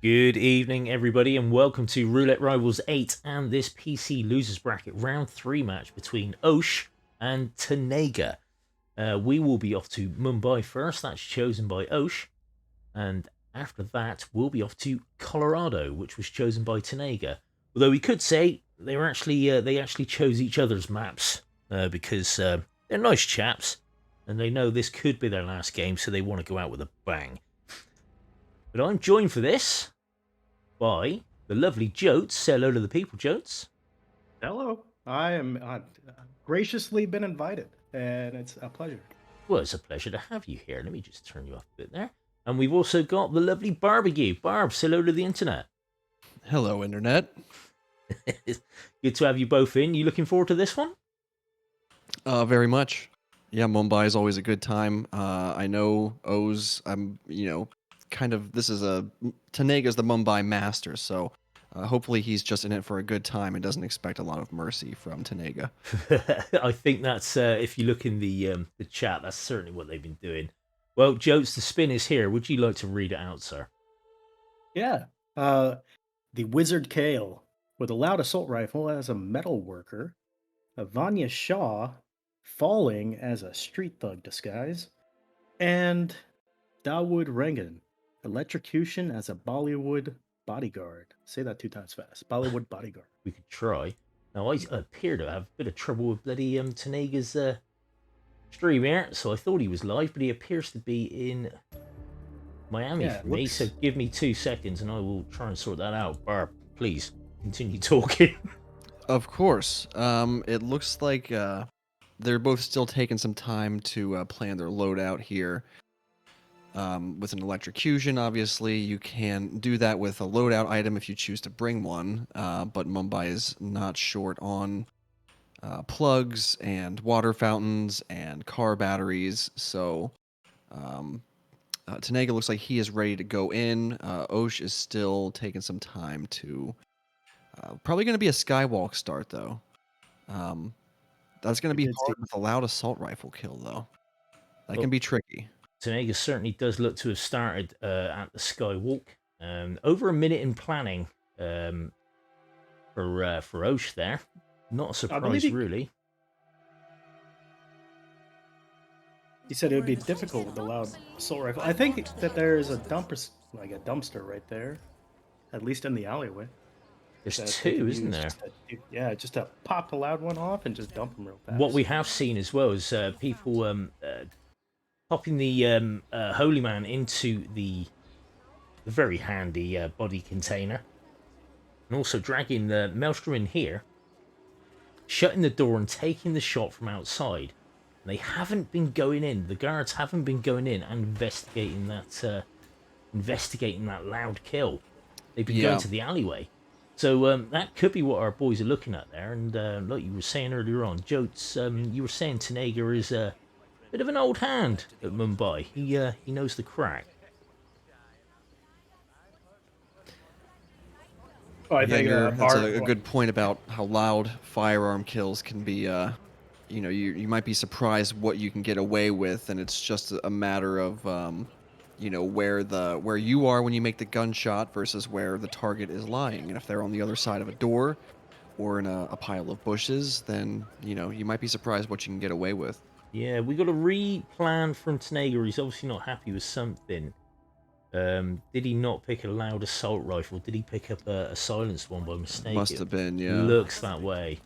Good evening, everybody, and welcome to Roulette Rivals 8 and this PC Losers Bracket Round 3 match between OHS and Tnega. We will be off to Mumbai first, that's chosen by OHS, and after that we'll be off to Colorado, which was chosen by Tnega. Although we could say they actually chose each other's maps because they're nice chaps, and they know this could be their last game, so they want to go out with a bang. But I'm joined for this by the lovely Joats. Say hello to the people, Joats. Hello. I am graciously been invited, and it's a pleasure. Well, it's a pleasure to have you here. Let me just turn you up a bit there. And we've also got the lovely Barbegue. Barb, say hello to the internet. Hello, Internet. Good to have you both in. You looking forward to this one? Very much. Yeah, Mumbai is always a good time. I know O's, this is Tanega's the Mumbai master, so hopefully he's just in it for a good time and doesn't expect a lot of mercy from Tnega. I think that's, if you look in the chat, that's certainly what they've been doing. Well, Joats, the spin is here. Would you like to read it out, sir? Yeah. The Wizard Kale with a loud assault rifle as a metal worker. Vanya Shaw falling as a street thug disguise. And Dawood Rengan, electrocution as a Bollywood bodyguard. Say that 2 times fast. Bollywood bodyguard. We could try. Now, I appear to have a bit of trouble with bloody Tnega's stream here, so I thought he was live, but he appears to be in Miami for me. So give me 2 seconds and I will try and sort that out. Barb, please continue talking. Of course. It looks like they're both still taking some time to plan their loadout here. With an electrocution, obviously, you can do that with a loadout item if you choose to bring one, but Mumbai is not short on plugs and water fountains and car batteries, so Tnega looks like he is ready to go in. OHS is still taking some time to... probably going to be a skywalk start, though. That's going to be hard with a loud assault rifle kill, though. That can be tricky. Tnega certainly does look to have started at the skywalk. Over a minute in planning for OHS there. Not a surprise, really. He said it would be difficult with the loud assault rifle. I think that there is a dumpster right there, at least in the alleyway. There's 2, isn't there? Just to pop the loud one off and just dump them real fast. What we have seen as well is people popping the Holy Man into the very handy body container, and also dragging the Maelstrom in here, shutting the door and taking the shot from outside. And they haven't been going in. The guards haven't been going in and investigating that loud kill. They've been going to the alleyway. So that could be what our boys are looking at there. And like you were saying earlier on, Joats, you were saying Tnega is a bit of an old hand at Mumbai. He knows the crack. I think that's a good point about how loud firearm kills can be. You might be surprised what you can get away with, and it's just a matter of where you are when you make the gunshot versus where the target is lying. And if they're on the other side of a door or in a pile of bushes, then you might be surprised what you can get away with. Yeah, we got a replan from Tnega. He's obviously not happy with something. Did he not pick a loud assault rifle? Did he pick up a silenced one by mistake? Must have been, yeah. Looks that way.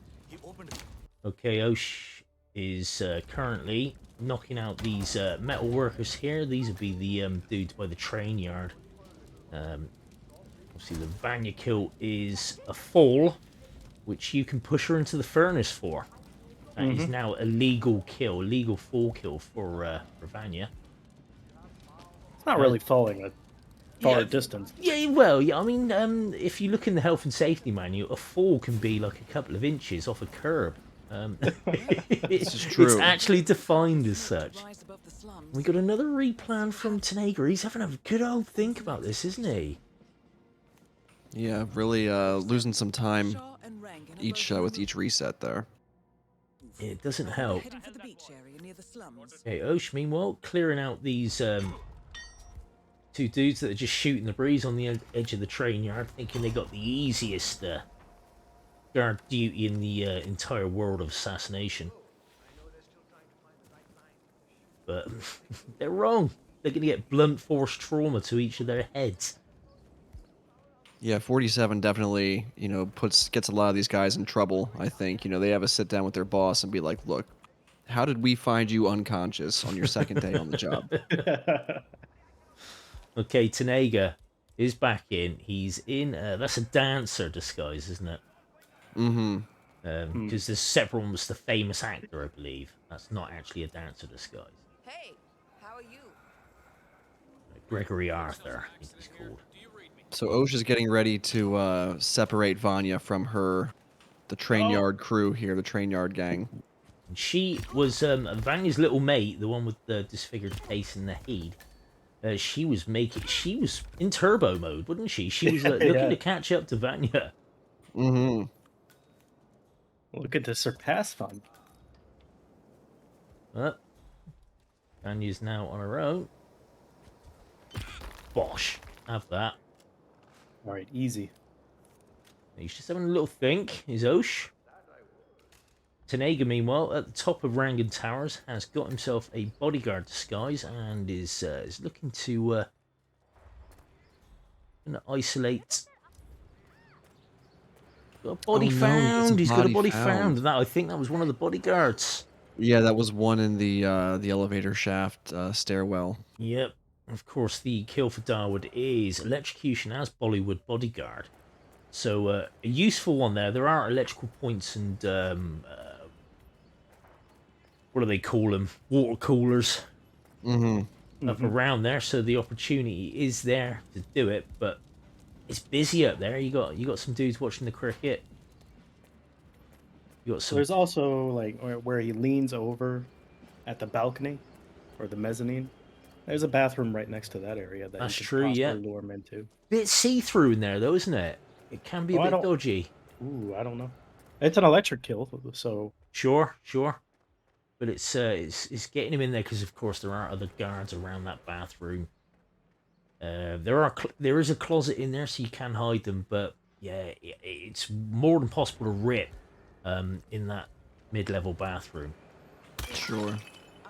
Okay, OHS is currently knocking out these metal workers here. These would be the dudes by the train yard. Obviously, the Vanya kill is a fall, which you can push her into the furnace for. That is now a legal kill, legal fall kill for Vanya. It's not really falling a far distance. Yeah, well, yeah. I mean, if you look in the health and safety manual, a fall can be like a couple of inches off a curb. This is true. It's actually defined as such. We got another replan from Tnega. He's having a good old think about this, isn't he? Yeah, really losing some time with each reset there. It doesn't help. Okay, OHS, meanwhile, clearing out these Two dudes that are just shooting the breeze on the edge of the train yard, thinking they got the easiest guard duty in the entire world of assassination. But they're wrong. They're going to get blunt force trauma to each of their heads. Yeah, 47 definitely, gets a lot of these guys in trouble, I think. They have a sit down with their boss and be like, look, how did we find you unconscious on your second day on the job? Okay, Tnega is back in. He's in, that's a dancer disguise, isn't it? Mm-hmm. Because the separate one was the famous actor, I believe. That's not actually a dancer disguise. Hey, how are you? Gregory Arthur, I think he's called. So Osh is getting ready to separate Vanya from the train yard crew here, the train yard gang. And she was Vanya's little mate, the one with the disfigured face and the heat. She was in turbo mode, wasn't she? She was looking to catch up to Vanya. Mm-hmm. Looking to surpass Vanya. Vanya's now on her own. Bosh. Have that. All right, easy. He's just having a little think, is Osh. Tnega, meanwhile, at the top of Rangan Towers, has got himself a bodyguard disguise and is looking to isolate. Got a body found. He's got a body found. That I think that was one of the bodyguards. Yeah, that was one in the elevator shaft stairwell. Yep. Of course, the kill for Darwood is electrocution as Bollywood bodyguard. So a useful one there. There are electrical points and what do they call them? Water coolers up around there. So the opportunity is there to do it, but it's busy up there. You got some dudes watching the cricket. You got some. There's also like where he leans over at the balcony or the mezzanine. There's a bathroom right next to that area that That's you true. Yeah. lure him into. Bit see-through in there though, isn't it? It can be a bit dodgy. Ooh, I don't know. It's an electric kill, so Sure. But it's getting him in there because of course there are other guards around that bathroom. There is a closet in there so you can hide them, but yeah, it's more than possible to rip in that mid-level bathroom. Sure.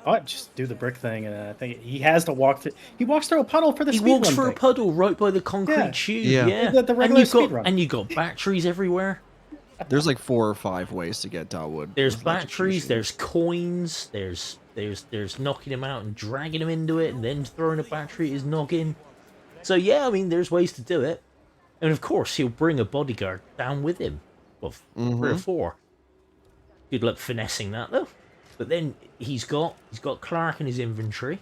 Oh, just do the brick thing, and I think he has to walk through. He walks through a puddle for the speed He walks run through thing. a puddle right by the concrete tube. Yeah. The regular speed run. And you got batteries everywhere. There's like 4 or 5 ways to get Dawood. There's batteries. There's coins. There's knocking him out and dragging him into it, and then throwing a battery at his noggin. So yeah, I mean, there's ways to do it. And of course, he'll bring a bodyguard down with him. Well, 3 or 4. Good luck finessing that though. But then he's got Clark in his inventory.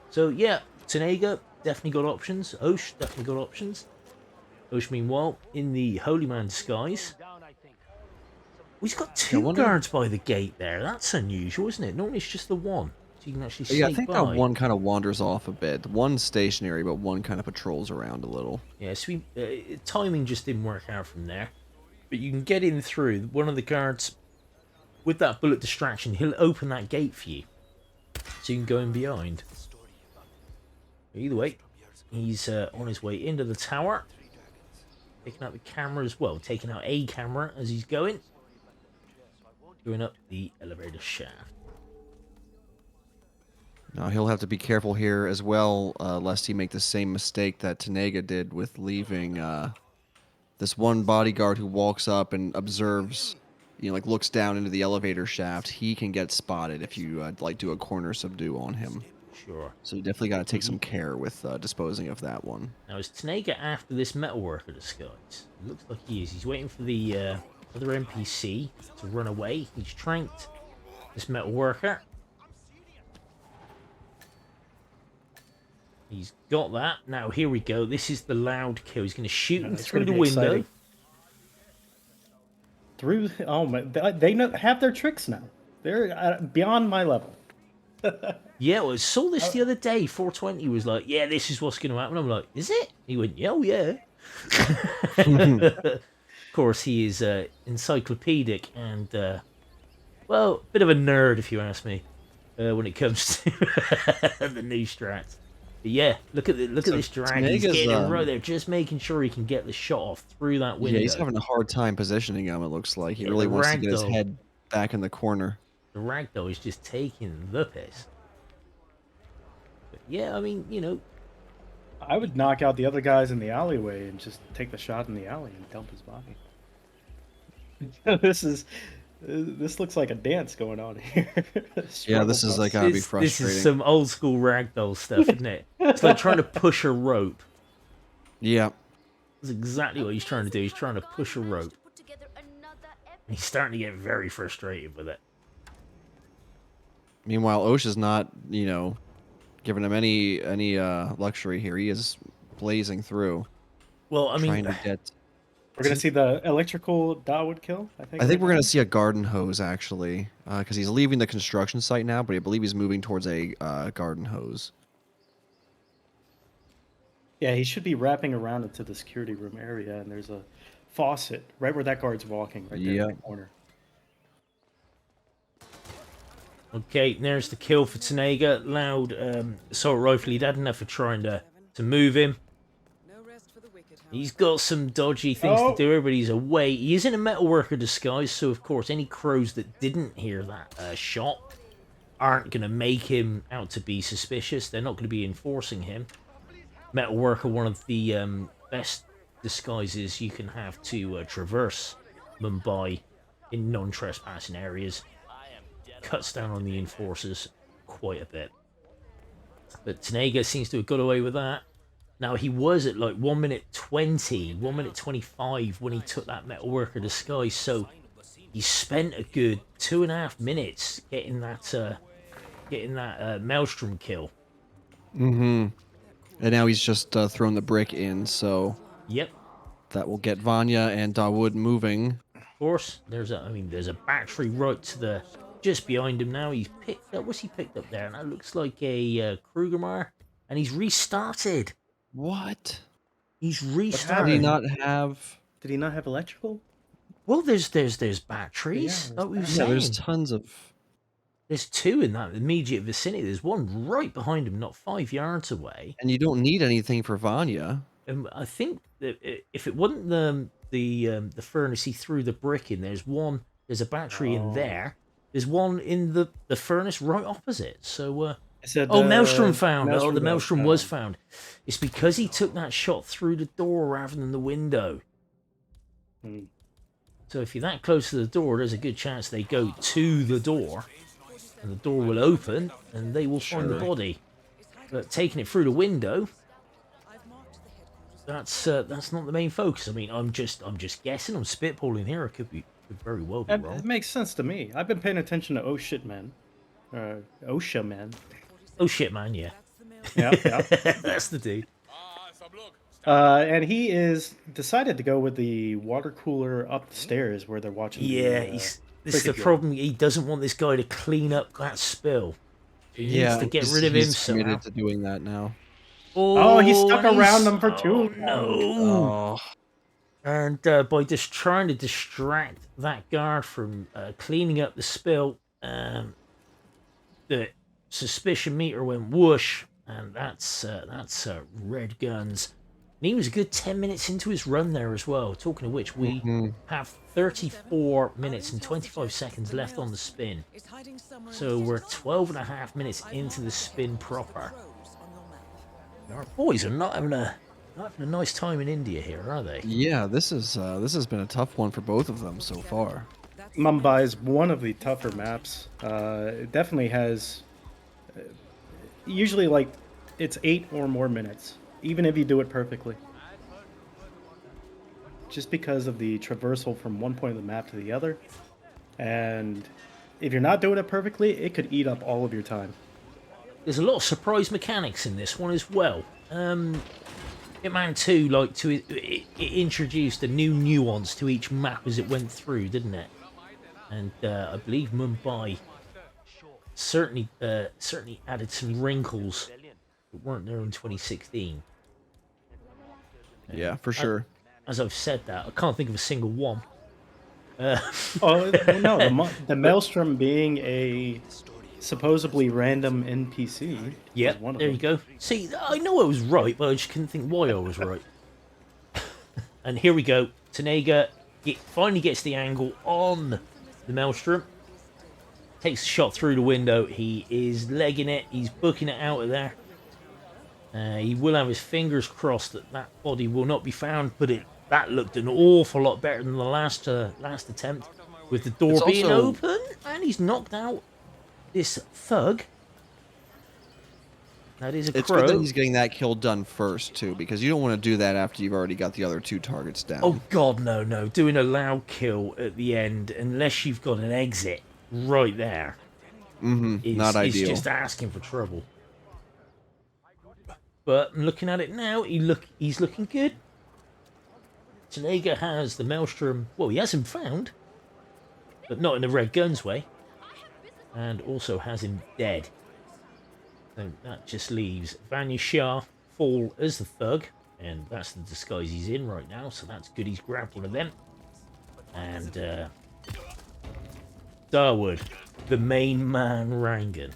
So yeah, Tnega definitely got options. Osh definitely got options. Osh, meanwhile, in the Holy Man disguise. He's got 2 guards by the gate there. That's unusual, isn't it? Normally it's just the one. So you can actually sneak by. Yeah, I think that one kind of wanders off a bit. One's stationary, but one kind of patrols around a little. Yeah, so timing just didn't work out from there. But you can get in through. One of the guards, with that bullet distraction, he'll open that gate for you. So you can go in behind. Either way, he's on his way into the tower. Taking out the camera as well. Taking out a camera as he's going. Going up the elevator shaft. Now he'll have to be careful here as well, lest he make the same mistake that Tnega did with leaving this one bodyguard who walks up and observes, looks down into the elevator shaft. He can get spotted if you do a corner subdue on him. Sure. So you definitely got to take some care with disposing of that one. Now is Tnega after this metalworker disguise? It looks like he is. He's waiting for the other NPC to run away. He's tranked this metalworker. He's got that. Now here we go. This is the loud kill. He's going to shoot him through the window. Exciting. Oh my! They have their tricks now. They're beyond my level. Yeah, well, I saw this the other day. 420 was like, "Yeah, this is what's going to happen." I'm like, "Is it?" He went, "Yeah, oh yeah." Of course, he is encyclopedic and, well, a bit of a nerd, if you ask me, when it comes to the new strats. But yeah, look at this drag. He's Tenega's, getting it right there, just making sure he can get the shot off through that window. Yeah, he's having a hard time positioning him, it looks like. He Yeah, really the wants to get his ragdoll. head back in the corner. The ragdoll is just taking the piss. But yeah, I mean, you know, I would knock out the other guys in the alleyway and just take the shot in the alley and dump his body. This looks like a dance going on here. Yeah, this is like gotta be this frustrating. is some old school ragdoll stuff, isn't it? It's like trying to push a rope. Yeah. That's exactly what he's trying to do. He's trying to push a rope. He's starting to get very frustrated with it. Meanwhile, Osh is not, you know, giving him any luxury here. He is blazing through, Well, I mean, trying to get. We're gonna see the electrical Dawood kill. I think. I think we're gonna see a garden hose actually, because he's leaving the construction site now, but I believe he's moving towards a garden hose. Yeah, he should be wrapping around into the security room area, and there's a faucet right where that guard's walking, right there in the corner. okay, there's the kill for Tnega. Loud assault rifle. He'd had enough for trying to move him. He's got some dodgy things to do here, but he's away. He is in a metalworker disguise, so of course any crows that didn't hear that shot aren't going to make him out to be suspicious. They're not going to be enforcing him. Metalworker, one of the best disguises you can have to traverse Mumbai in non-trespassing areas. Cuts down on the enforcers quite a bit. But Tnega seems to have got away with that. Now, he was at like 1 minute 20, 1 minute 25 when he took that metalworker disguise, so he spent a good 2.5 minutes getting that Maelstrom kill. Mm-hmm. And now he's just thrown the brick in, so Yep. that will get Vanya and Dawood moving. Of course, there's a battery right to the just behind him now. He's picked up. What's he picked up there? That looks like a Krugermeyer, and he's restarted. What? He's Did restarted. he not have? Did he not have electrical? Well, there's batteries. Yeah, like we were Yeah, saying. there's tons of. There's two in that immediate vicinity. There's one right behind him, not 5 yards away. And you don't need anything for Vanya. And I think that if it wasn't the furnace he threw the brick in, there's a battery in there. There's one in the furnace right opposite. So Maelstrom found. The Maelstrom was found. It's because he took that shot through the door rather than the window. Hmm. So if you're that close to the door, there's a good chance they go to the door, and the door will open, and they will find the body. But taking it through the window, that's not the main focus. I mean, I'm just guessing. I'm spitballing here. It could very well be wrong. It makes sense to me. I've been paying attention to OSHA man. Oh shit, man! Yeah. Yeah. That's the dude. And he is decided to go with the water cooler up the stairs where they're watching. Yeah, this is the problem. He doesn't want this guy to clean up that spill. He needs to get rid of him he's somehow. committed to doing that now. Oh, he's stuck and around them for too long. No. Oh, And by just trying to distract that guard from cleaning up the spill, the suspicion meter went whoosh, and that's red guns. And he was a good 10 minutes into his run there as well. Talking of which, we have 34 minutes and 25 seconds left on the spin. So we're 12.5 minutes into the spin proper. Our boys are not having a nice time in India here, are they? yeah. This has been a tough one for both of them so far. Mumbai is one of the tougher maps. It definitely has. Usually, like, it's 8 or more minutes, even if you do it perfectly. Just because of the traversal from one point of the map to the other. And if you're not doing it perfectly, it could eat up all of your time. There's a lot of surprise mechanics in this one as well. Hitman 2, it introduced a new nuance to each map as it went through, didn't it? And I believe Mumbai certainly added some wrinkles that weren't there in 2016. Yeah, for sure. As I've said that, I can't think of a single one. Oh no, the Maelstrom being a supposedly random NPC. Yep, one of there them. you go. See, I know I was right, but I just couldn't think why I was right. And here we go. Tnega finally gets the angle on the Maelstrom. Takes a shot through the window. He is legging it. He's booking it out of there. He will have his fingers crossed that that body will not be found, but that looked an awful lot better than the last attempt, with the door being open, and he's knocked out this thug. That is a It's crow. good that he's getting that kill done first, too, because you don't want to do that after you've already got the other 2 targets down. Oh god, no. Doing a loud kill at the end, unless you've got an exit right there, not ideal. It's just asking for trouble. But looking at it now, he's looking good. Tnega has the Maelstrom. Well, he has him found, but not in the Red Guns way, and also has him dead. So that just leaves Vanya Shah fall as the thug, and that's the disguise he's in right now. So that's good. He's grabbed one of them, and Darwood, the main man, Rangan.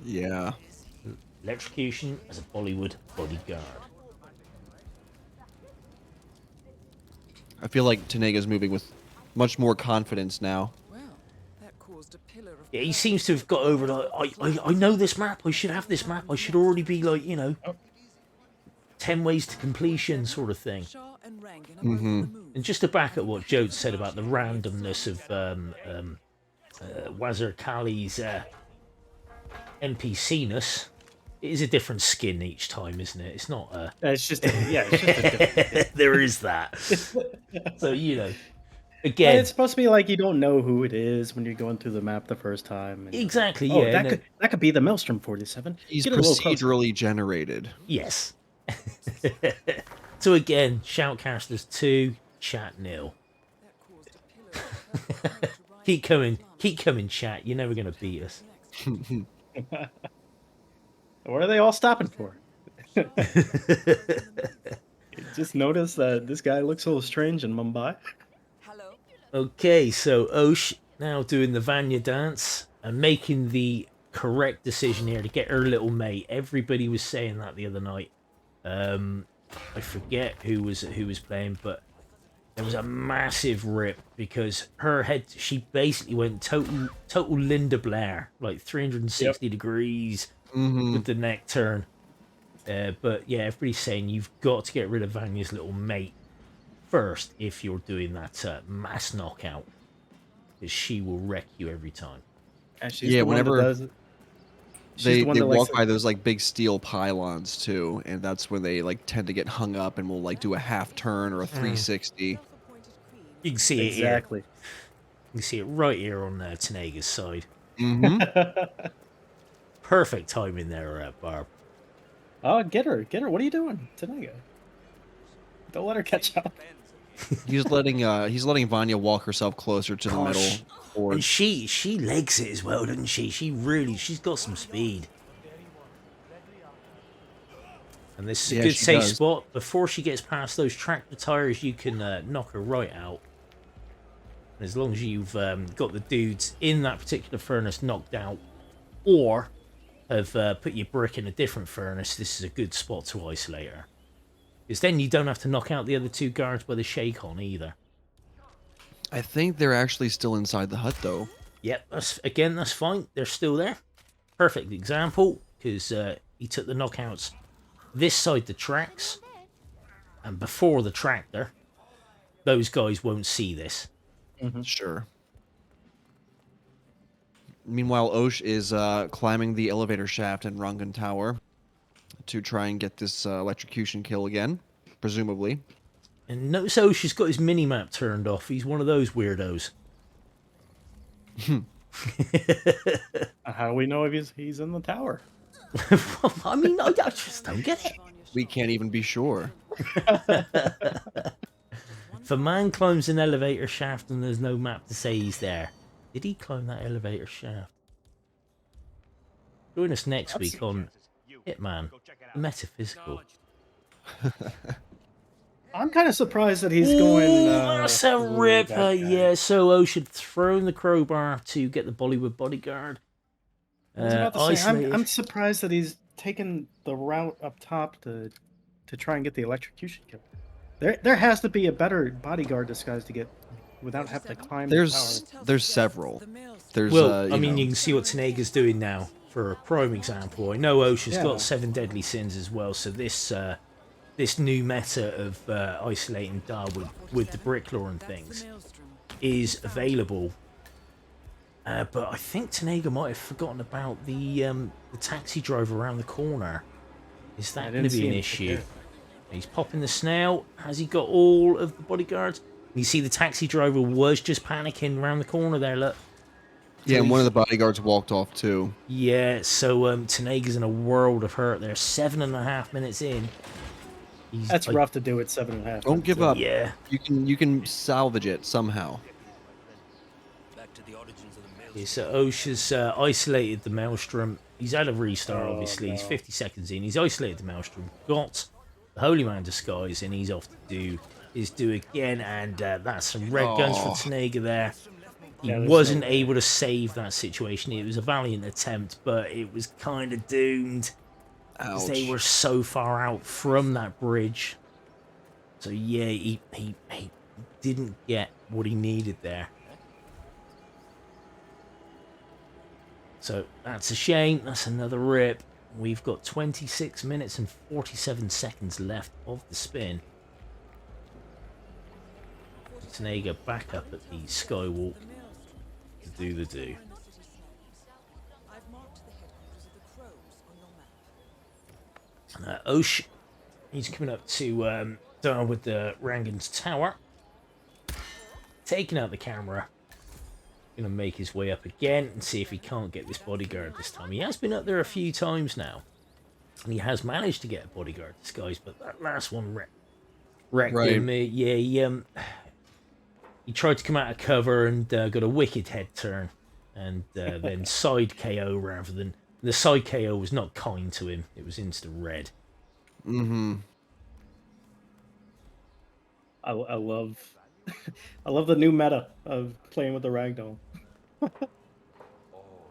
Yeah. Electrocution as a Bollywood bodyguard. I feel like Tenega's moving with much more confidence now. Well, that caused a pillar of Yeah, he seems to have got over like, I know this map, I should have this map, I should already be like, 10 ways to completion sort of thing. Shah and Rangan are both on the move. And just to back up what Joats said about the randomness of Wazir Kali's NPC-ness, it is a different skin each time, isn't it? It's not It's just a different. there is that. So, But again, it's supposed to be like you don't know who it is when you're going through the map the first time. And exactly, oh, yeah. that could be the Maelstrom 47. He's Get a little closer. procedurally generated. Yes. So again, Shoutcasters 2, chat 0. That caused a pillar of Keep coming, chat. You're never gonna beat us. What are they all stopping for? Just notice that this guy looks a little strange in Mumbai. Hello? Okay, so Osh now doing the Vanya dance and making the correct decision here to get her little mate. Everybody was saying that the other night. I forget who was playing, but there was a massive rip because her head, she basically went total Linda Blair, like 360 degrees with the neck turn. But yeah, everybody's saying you've got to get rid of Vanya's little mate first if you're doing that mass knockout, because she will wreck you every time. And she's the one that whenever does it. they the one that walk likes by those like big steel pylons too, and that's when they like tend to get hung up and will like do a half turn or a 360. You can see it here. Exactly. You can see it right here on Tnega's side. Mm-hmm. Perfect timing there, Barb. Oh, get her. What are you doing, Tnega? Don't let her catch up. he's letting Vanya walk herself closer to the Gosh. middle. Or And she legs it as well, doesn't she? She's got some speed. And this is a Yeah, good she safe does. spot. Before she gets past those tractor tires, you can knock her right out. And as long as you've got the dudes in that particular furnace knocked out, or have put your brick in a different furnace, this is a good spot to isolate her. Because then you don't have to knock out the other 2 guards by the shake on either. I think they're actually still inside the hut though. Yep, that's fine. They're still there. Perfect example, because he took the knockouts this side the tracks, and before the tractor. Those guys won't see this. Sure. Meanwhile, Osh is climbing the elevator shaft in Rangan Tower to try and get this electrocution kill again, presumably. And notice Osh has got his mini-map turned off. He's one of those weirdos. How do we know if he's in the tower? I mean, I just don't get it. We can't even be sure. If a man climbs an elevator shaft and there's no map to say he's there, did he climb that elevator shaft? Join us next week on Hitman, the Metaphysical. I'm kind of surprised that he's going. That's a through ripper, that guy. yeah. So Osh had thrown the crowbar to get the Bollywood bodyguard. I was about to say, isolated. I'm surprised that he's taken the route up top to try and get the electrocution kill. There has to be a better bodyguard disguise to get without having to climb the tower. There's several. There's Well, I you mean, know, you can see what Tnega's doing now. For a prime example, I know OH's Yeah. got 7 deadly sins as well, so this new meta of isolating Dar with the brick law and things is available. But I think Tnega might have forgotten about the taxi driver around the corner. Is that going to be an issue? He's popping the snail. Has he got all of the bodyguards? You see the taxi driver was just panicking around the corner there, look. yeah, and one of the bodyguards walked off too. Yeah, so Tnega's in a world of hurt there. 7.5 minutes in. That's rough to do at 7.5. Don't give up. Yeah. You can salvage it somehow. Yeah, so OH's isolated the Maelstrom. He's had a restart, obviously. no. He's 50 seconds in. He's isolated the Maelstrom. Got the Holy Man disguise, and he's off to do his do again. And that's some red guns for Tnega there. He Yeah, there's wasn't no- able to save that situation. It was a valiant attempt, but it was kind of doomed. Ouch. They were so far out from that bridge. So yeah, he didn't get what he needed there. So that's a shame. That's another rip. We've got 26 minutes and 47 seconds left of the spin. Tnega back up at the skywalk to do the do. I've marked the headquarters of the crows on your map. OH, he's coming up to down with the Rangan's tower. Taking out the camera. Gonna make his way up again and see if he can't get this bodyguard this time. He has been up there a few times now. And he has managed to get a bodyguard disguise, but that last one wrecked him. Yeah, he tried to come out of cover and got a wicked head turn. And then side KO rather than... The side KO was not kind to him. It was insta-red. Mm-hmm. I love I love the new meta of playing with the ragdoll.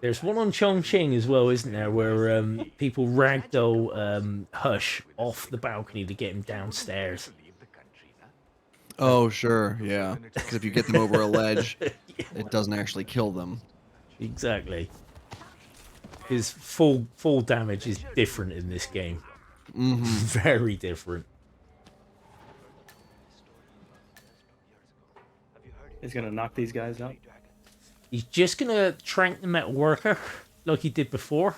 There's one on Chongqing as well, isn't there, where people ragdoll Hush off the balcony to get him downstairs. Oh, sure, yeah. Because if you get them over a ledge, it doesn't actually kill them. Exactly. His full damage is different in this game. Mm-hmm. Very different. He's gonna knock these guys out. He's just gonna trank the metal worker like he did before.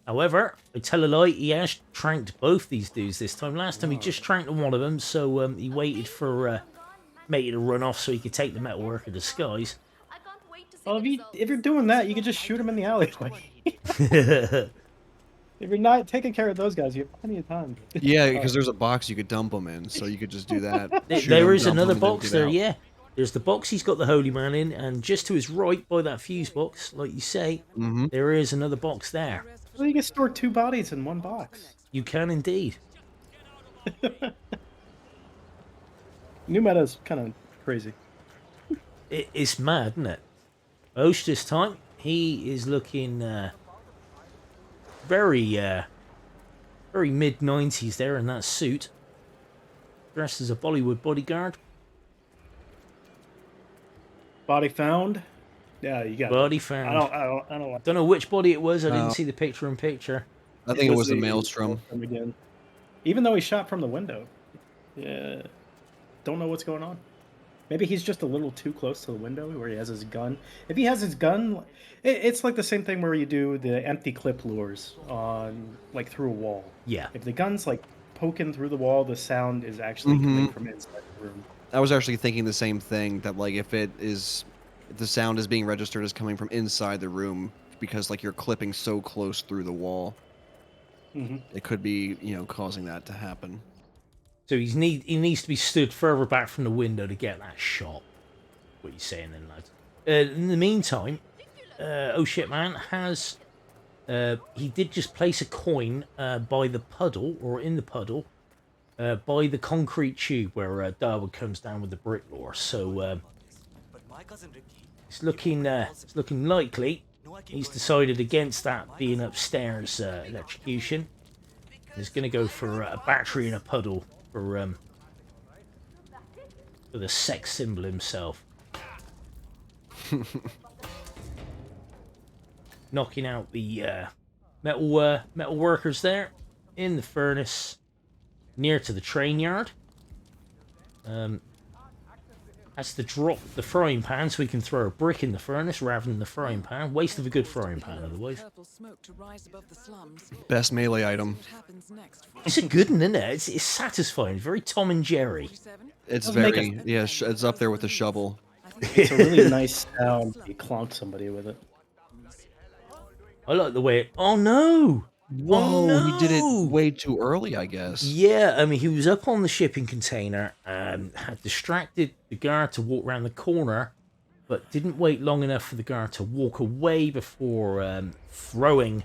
However, I tell a lie, he has tranked both these dudes this time. Last time he just tranked one of them, so he waited for Matey to run off so he could take the metal worker disguise. Well, if you're doing that, you could just shoot him in the alleyway. If you're not taking care of those guys, you have plenty of time. Yeah, because there's a box you could dump them in, so you could just do that. Shoot There 'em, is dump 'em, another and then box get there, out. yeah. There's the box he's got the Holy Man in, and just to his right by that fuse box, like you say, Mm-hmm. there is another box there. Well, you can store 2 bodies in one box. You can indeed. New meta's kind of crazy. It's mad, isn't it? Osh this time, he is looking very mid-90s there in that suit. Dressed as a Bollywood bodyguard. Body found. Yeah, you got. Body it. found. I don't want. Don't know which body it was. I didn't No. see the picture-in-picture. I think it was a the maelstrom. again. Even though he shot from the window. Yeah. Don't know what's going on. Maybe he's just a little too close to the window where he has his gun. If he has his gun, it's like the same thing where you do the empty clip lures on like through a wall. Yeah. If the gun's like poking through the wall, the sound is actually coming Mhm. from inside the room. I was actually thinking the same thing, that like if the sound is being registered as coming from inside the room, because like you're clipping so close through the wall, Mm-hmm. it could be, causing that to happen. So he needs to be stood further back from the window to get that shot. What are you saying then, lads? In the meantime, oh shit man has... he did just place a coin by the puddle, or in the puddle, by the concrete tube where Darwood comes down with the brick law. So it's looking likely He's decided against that being upstairs electrocution. He's going to go for a battery in a puddle for the sex symbol himself. Knocking out the metal workers there in the furnace near to the train yard. Has to drop the frying pan so we can throw a brick in the furnace rather than the frying pan. Waste of a good frying pan otherwise. Purple smoke to rise above the slums. Best melee item. What happens next? It's a good one, isn't it? It's satisfying. Very Tom and Jerry. 47? It's Doesn't make very, yeah, it's up there with the shovel. I think It's a really nice sound if you clonk somebody with it. I like the way it... Oh, no! Whoa, Oh, he did no! it way too early, I guess. Yeah, I mean, he was up on the shipping container and had distracted the guard to walk around the corner, but didn't wait long enough for the guard to walk away before throwing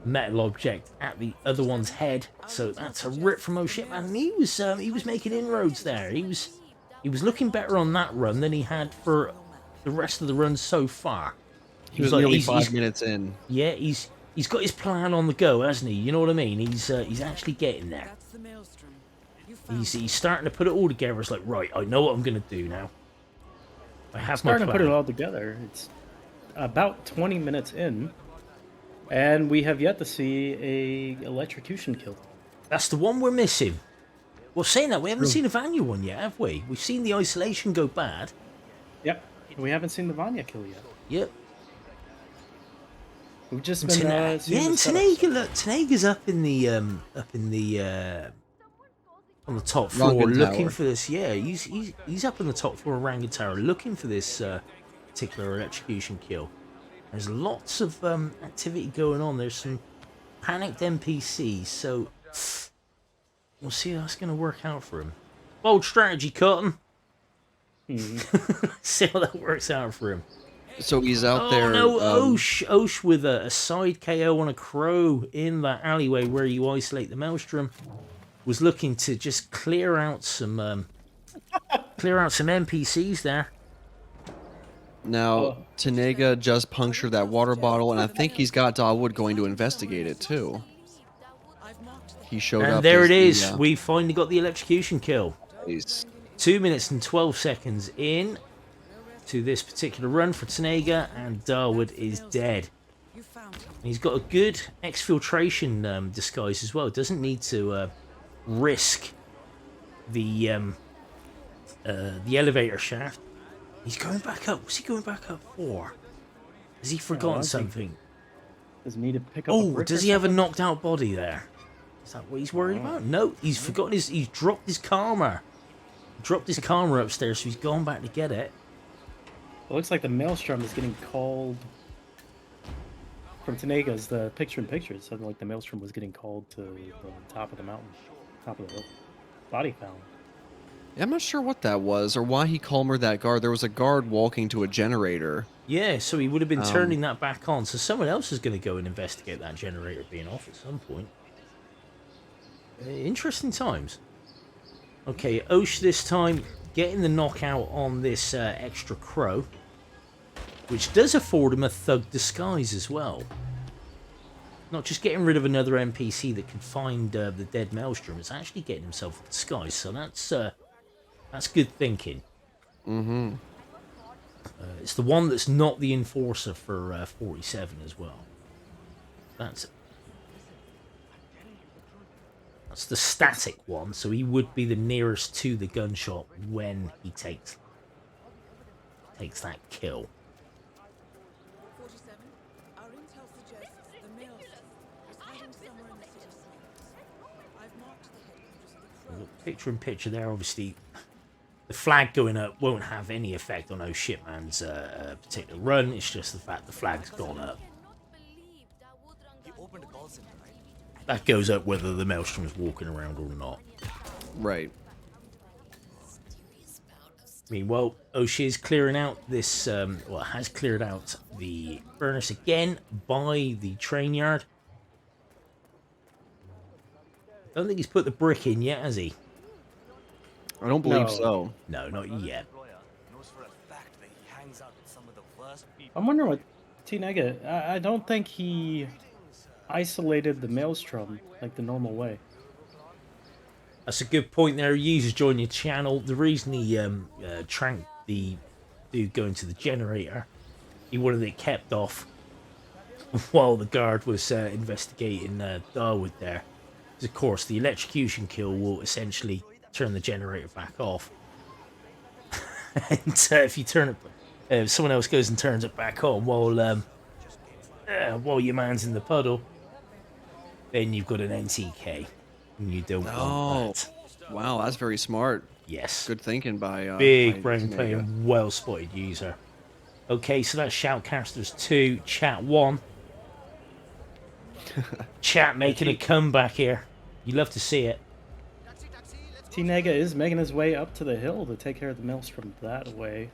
metal object at the other one's head. So that's a rip from O'Shit, man. And he was making inroads there. He was looking better on that run than he had for the rest of the runs so far. He was like, nearly he's- 5 he's- minutes in. Yeah, he's got his plan on the go, hasn't he? You know what I mean? He's actually getting there. that's the maelstrom. You found He's starting to put it all together. It's like, right, I know what I'm going to do now. I have my Starting to plan. put it all together. It's about 20 minutes in, and we have yet to see a electrocution kill. That's the one we're missing. Well, saying that, we haven't seen a Vanya one yet, have we? We've seen the isolation go bad. Yep, we haven't seen the Vanya kill yet. Yep. We've just And been yeah, seeing and the setups. Tnega, look, Tnega's up in the on the top floor Rangan looking Tower. for this. Yeah, he's up on the top floor of Rangan Tower looking for this particular electrocution kill. There's lots of activity going on. There's some panicked NPCs, so we'll see how that's going to work out for him. Bold strategy, Cotton. See how that works out for him. So he's out there. Oh no, Osh with a side KO on a crow in that alleyway where you isolate the Maelstrom was looking to just clear out some NPCs there. Now, Tnega just punctured that water bottle, and I think he's got Dawood going to investigate it too. I've marked the He showed up. And there as it the, is. We finally got the electrocution kill. he's- 2 minutes and 12 seconds in to this particular run for Tnega, and Darwood is dead. You found him. He's got a good exfiltration disguise as well. Doesn't need to risk the elevator shaft. He's going back up. What's he going back up for? Has he forgotten I think- something? Does he need to pick up a Oh, brick does or he have a something? knocked out body there? Is that what he's worried about? No, he's forgotten his. He's dropped his karma. Dropped his karma upstairs, so he's gone back to get it. It looks like the Maelstrom is getting called from Tnega's the picture-in-picture. It sounded like the Maelstrom was getting called to the top of the mountain, top of the body found. Yeah, I'm not sure what that was or why he calmered that guard. There was a guard walking to a generator. Yeah, so he would have been turning that back on. So someone else is going to go and investigate that generator being off at some point. Interesting times. Okay, Osh this time getting the knockout on this extra crow, which does afford him a thug disguise as well. Not just getting rid of another NPC that can find the dead Maelstrom, it's actually getting himself a disguise. So that's good thinking. Mm-hmm. It's the one that's not the enforcer for 47 as well. That's the static one, so he would be the nearest to the gunshot when he takes that kill. 47. Our intel suggests the maelstrom is hiding somewhere in the city slums. I've marked the headquarters of the crows. Picture in picture there, obviously. The flag going up won't have any effect on O'Shitman's particular run. It's just the fact the flag's gone up. That goes up whether the Maelstrom's walking around or not. Right. Meanwhile, O'Shea's clearing out this, has cleared out the furnace again by the train yard. I don't think he's put the brick in yet, has he? I don't believe No. so. No, not yet. I'm wondering what Tnega, I don't think he isolated the maelstrom like the normal way. That's a good point there. User join your channel. The reason he tranked the dude going to the generator, he wanted it kept off while the guard was investigating Darwood there. Because of course the electrocution kill will essentially turn the generator back off. And if you turn it, if someone else goes and turns it back on while your man's in the puddle, then you've got an NTK, and you don't want that. Wow, that's very smart. Yes. Good thinking by Big by brain Tnega. playing, well spotted user. Okay, so that's Shoutcasters 2, Chat 1. Chat making a comeback here. You love to see it. Tnega is making his way up to the hill to take care of the maelstrom that way.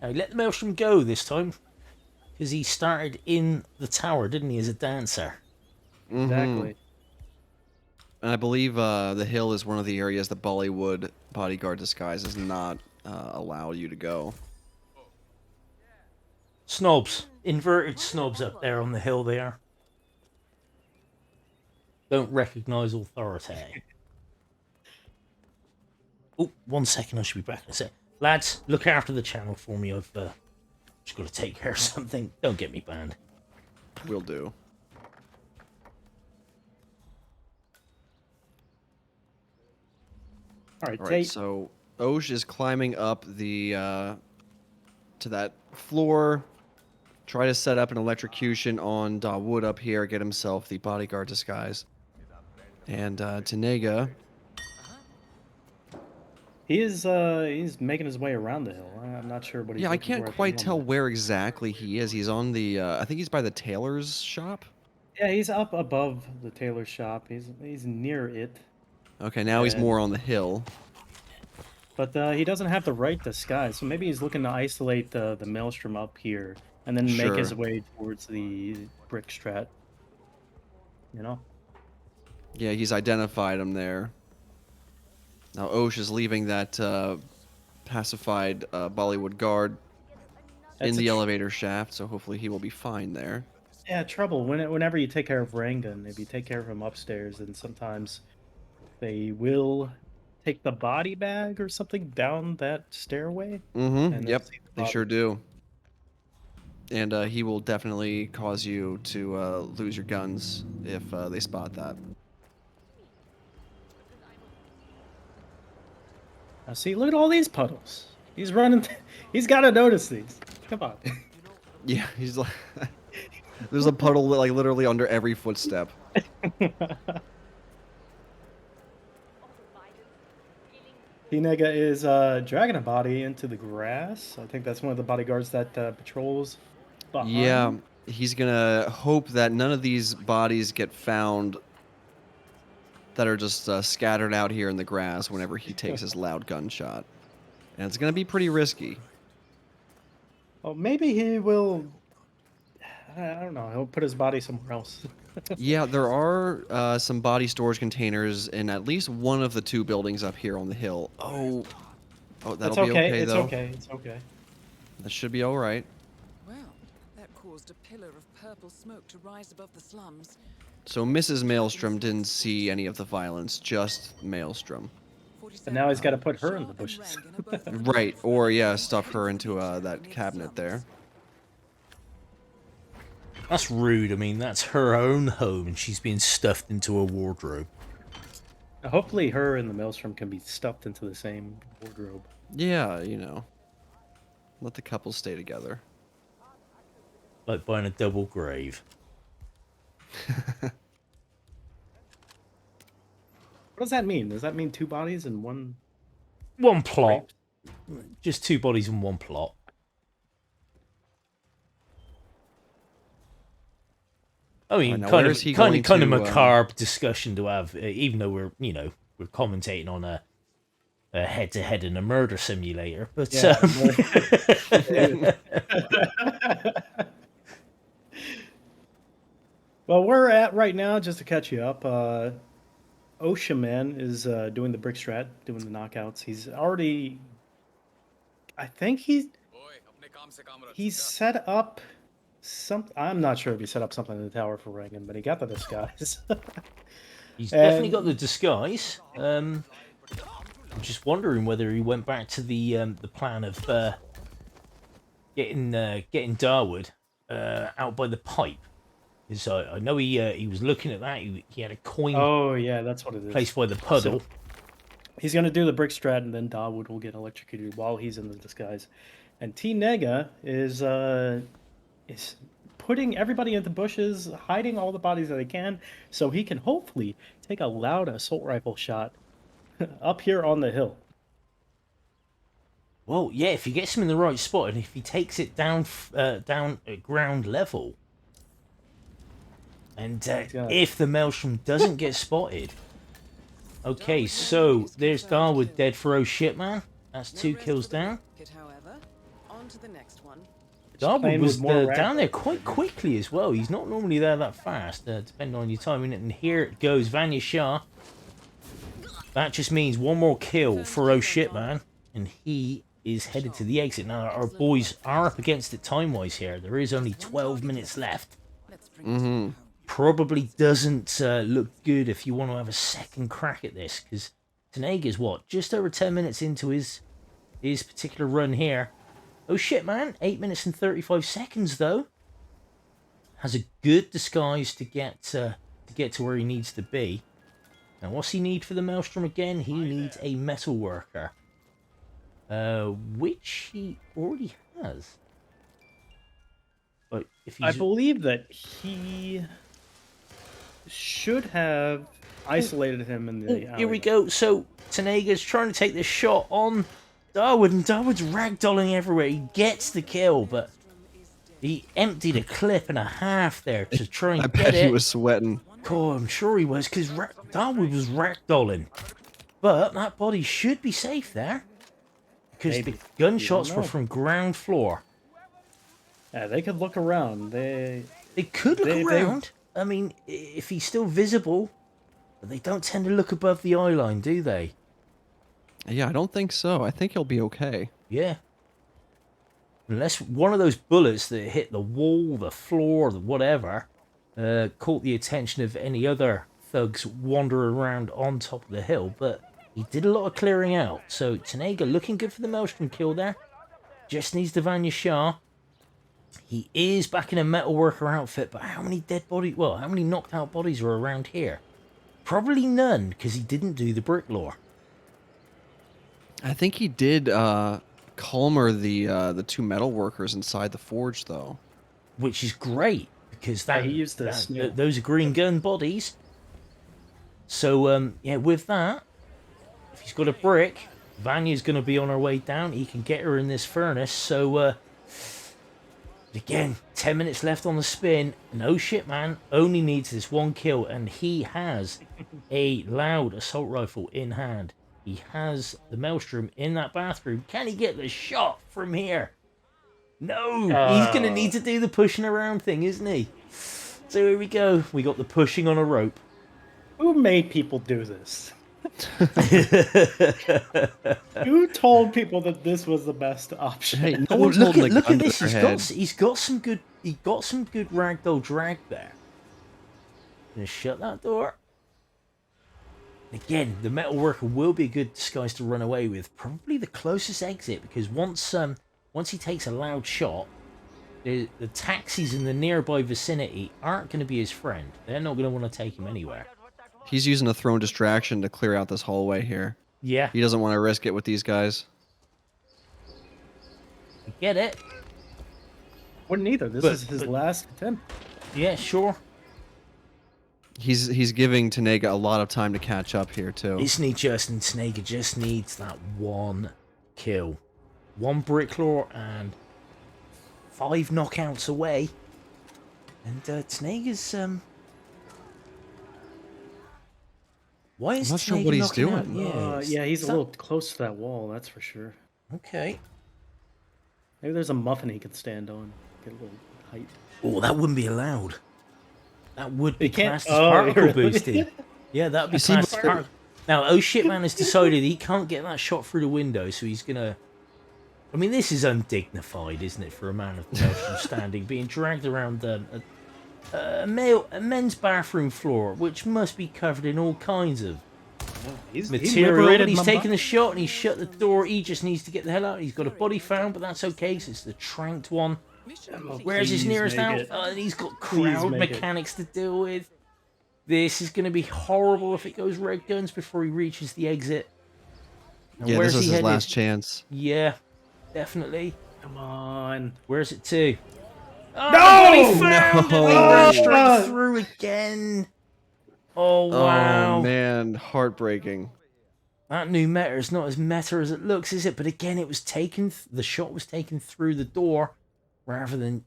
Now, let the Maelstrom go this time. Because he started in the tower, didn't he, as a dancer? Exactly. And I believe the hill is one of the areas the Bollywood bodyguard disguise does not allow you to go. Snobs. Inverted snobs up there on the hill there. Don't recognise authority. Oh, 1 second, I should be back in a sec. Lads, look after the channel for me. I've just got to take care of something. Don't get me banned. Will do. All right, All right, so OHS is climbing up the to that floor. Try to set up an electrocution on Dawood up here, get himself the bodyguard disguise. And Tnega, he's making his way around the hill. I'm not sure what he's yeah, I looking can't for at the quite tell moment. where exactly he is. He's on the, I think he's by the tailor's shop. Yeah, he's up above the tailor shop. He's near it, Okay, now he's And- more on the hill. but he doesn't have the right disguise. So maybe he's looking to isolate the maelstrom up here and then make his Sure. way towards the brick strat. You know. Yeah, he's identified him there. Now OHS is leaving that pacified Bollywood guard That's in a the tr- elevator shaft, so hopefully he will be fine there. Yeah, trouble. Whenever you take care of Rangan, if you take care of him upstairs, then sometimes they will take the body bag or something down that stairway. Mm-hmm. And Yep, see the they body. sure do. And he will definitely cause you to lose your guns if they spot that. Now see, look at all these puddles. He's running. He's got to notice these. Come on. Yeah, he's like, there's a puddle like literally under every footstep. Tnega is dragging a body into the grass. I think that's one of the bodyguards that patrols behind. Yeah, he's gonna hope that none of these bodies get found that are just scattered out here in the grass whenever he takes his loud gunshot. And it's gonna be pretty risky. Oh, maybe he will. I don't know. He'll put his body somewhere else. Yeah, there are some body storage containers in at least one of the two buildings up here on the hill. Oh, It's that'll be okay It's though. okay. It's okay. That should be all right. Well, that caused a pillar of purple smoke to rise above the slums. So Mrs. Maelstrom didn't see any of the violence, just Maelstrom. But now he's got to put her in the bushes. Right, or yeah, stuff her into that cabinet there. That's rude. I mean, that's her own home, and she's being stuffed into a wardrobe. Hopefully, her and the maelstrom can be stuffed into the same wardrobe. Yeah, you know. Let the couple stay together. Like buying a double grave. What does that mean? Does that mean two bodies in one? One plot. Just two bodies in one plot. I mean, now kind where of, is he kind going of, kind of to, macabre discussion to have, even though we're commentating on a head-to-head in a murder simulator. But Yeah, well, we're at right now, just to catch you up. Ocean Man is doing the brick strat, doing the knockouts. He's already, I think he's He set up some. I'm not sure if he set up something in the tower for Reagan, but he got the disguise. He's definitely And- got the disguise. I'm just wondering whether he went back to the plan of getting Darwood out by the pipe. Because I know he was looking at that. He had a coin Oh yeah, that's what it is. placed by the puddle. So he's gonna do the brick strat, and then Dawood will get electrocuted while he's in the disguise. And Tnega is putting everybody in the bushes, hiding all the bodies that they can, so he can hopefully take a loud assault rifle shot up here on the hill. Well, yeah, if he gets him in the right spot, and if he takes it down at ground level, and if the Maelstrom doesn't get spotted, okay, so there's Darwood dead for oh shit, man. That's 2 kills down. However, on to the next one. Darwood playing was with more down there ragdoll. quite quickly as well. He's not normally there that fast, depending on your timing. And here it goes, Vanya Shah. That just means one more kill for oh shit, man. And he is headed to the exit. Now, our boys are up against it time-wise here. There is only 12 minutes left. Let's bring this home. Probably doesn't look good if you want to have a second crack at this, because Tnega's what, just over 10 minutes into his particular run here. Oh shit, man, 8 minutes and 35 seconds though. Has a good disguise to get to where he needs to be. Now, what's he need for the Maelstrom again? He needs a metal worker, which he already has. But if he's I believe that he should have isolated him in the. here we go. So Tnega's trying to take this shot on Darwood, and Darwood's ragdolling everywhere. He gets the kill, but he emptied a clip and a half there to try and I get bet it. he was sweating. Oh, I'm sure he was, because Darwood was ragdolling. But that body should be safe there, because Maybe. the gunshots You were don't know. from ground floor. Yeah, they could look around. They could look They- around. I mean, if he's still visible, but they don't tend to look above the eye line, do they? Yeah, I don't think so. I think he'll be okay. Yeah. Unless one of those bullets that hit the wall, the floor, the whatever, caught the attention of any other thugs wandering around on top of the hill. But he did a lot of clearing out. So Tnega looking good for the Maelstrom kill there. Just needs the Vanya Shah. He is back in a metalworker outfit, but how many dead bodies, well, how many knocked out bodies are around here? Probably none, because he didn't do the brick lore. I think he did calmer the 2 metal workers inside the forge, though. Which is great, because that, he used the that- snow. those are green gun bodies. So, yeah, with that, if he's got a brick, Vanya's going to be on her way down. He can get her in this furnace. So, again, 10 minutes left on the spin. No shit, man. Only needs this 1 kill, and he has a loud assault rifle in hand. He has the Maelstrom in that bathroom. Can he get the shot from here? No, he's going to need to do the pushing around thing, isn't he? So here we go. We got the pushing on a rope. Who made people do this? Who told people that this was the best option? Hey, no Oh, one's look holding at a gun to this. their head. He's got some good ragdoll drag there. Gonna shut that door. Again, the metal worker will be a good disguise to run away with. Probably the closest exit, because once he takes a loud shot, the taxis in the nearby vicinity aren't going to be his friend. They're not going to want to take him anywhere. He's using a thrown distraction to clear out this hallway here. Yeah, He doesn't want to risk it with these guys. I get it. Wouldn't either. This But- is his but- last attempt. Yeah, sure. He's giving Tnega a lot of time to catch up here, too. Isn't he just? And Tnega just needs that 1 kill. 1 bricklaw and 5 knockouts away. And Tnega's why is I'm not sure Tnega what he's knocking out? doing. Yeah, he's a Stop. little close to that wall, that's for sure. Okay. Maybe there's a muffin he can stand on. Get a little height. Oh, that wouldn't be allowed. That would be It can't- classed as oh, particle really? boosted. Yeah, that would be You see, classed as but- particle. Now, oh shit, man has decided he can't get that shot through the window, so he's gonna I mean, this is undignified, isn't it, for a man of Belgian standing, being dragged around a men's bathroom floor, which must be covered in all kinds of He's material. liberated And he's Mumbai. taken a shot, and he's shut the door. He just needs to get the hell out. He's got a body found, but that's okay, 'cause it's the tranked one. Where's his Please nearest make out? it. And he's got Please crowd make it. mechanics to deal with. This is going to be horrible if it goes red guns before he reaches the exit. Now, Yeah, where's this is he his headed? last chance. Yeah, definitely. Come on. Where's it to? Oh, No! he found No! it! He ran straight Oh! through again. Oh, wow. Oh man, heartbreaking. That new meta is not as meta as it looks, is it? But again, it was taken. The shot was taken through the door rather than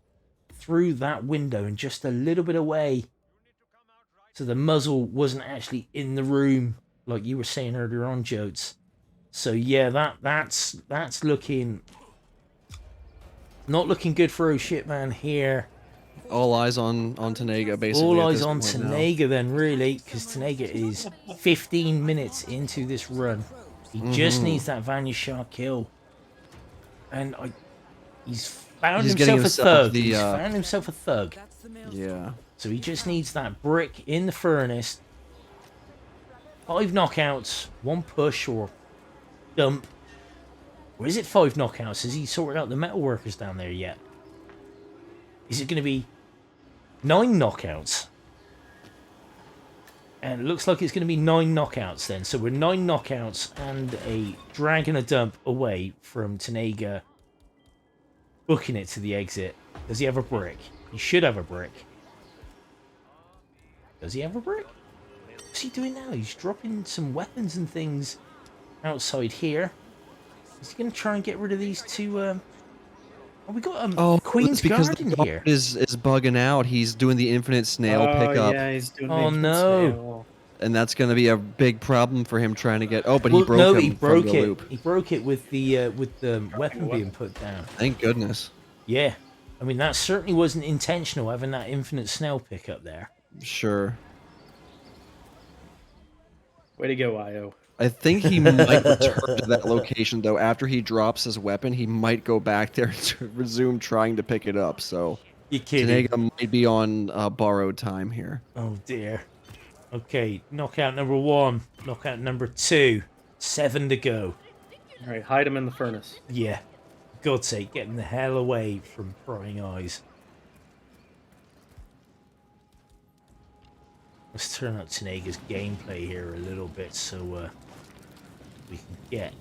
through that window and just a little bit away. So the muzzle wasn't actually in the room, like you were saying earlier on, Joats. So yeah, that's looking not looking good for Hitman here. All eyes on Tnega, basically. All at eyes this on point now. Tnega then, really, because Tnega is 15 minutes into this run. He just needs that Vanya Shah kill. And he's found He's getting himself a himself thug. the, He's found himself a thug. That's the mail. Yeah. So he just needs that brick in the furnace. 5 knockouts, 1 push or dump. Or is it 5 knockouts? Has he sorted out the metal workers down there yet? Is it going to be 9 knockouts? And it looks like it's going to be 9 knockouts then. So we're 9 knockouts and a drag and a dump away from Tnega booking it to the exit. Does he have a brick? He should have a brick. Does he have a brick? What's he doing now? He's dropping some weapons and things outside here. Is he going to try and get rid of these two? Oh, we got Queen's it's because Guard in the here. guard is bugging out. He's doing the infinite snail pickup, Yeah, he's doing Oh, the no. snail. and that's going to be a big problem for him trying to get. Oh, but Well, he broke no, him he from broke the it. loop. He broke it with the weapon being put down. Thank goodness. Yeah, I mean that certainly wasn't intentional having that infinite snail pickup there. Sure. Way to go, Io. I think he might return to that location though. After he drops his weapon, he might go back there to resume trying to pick it up. So You kidding? Tnega might be on borrowed time here. Oh dear. Okay, knockout number 1, knockout number 2, 7 to go. All right, hide him in the furnace. Yeah, God's sake, getting the hell away from prying eyes. Let's turn up Tnega's gameplay here a little bit so we can get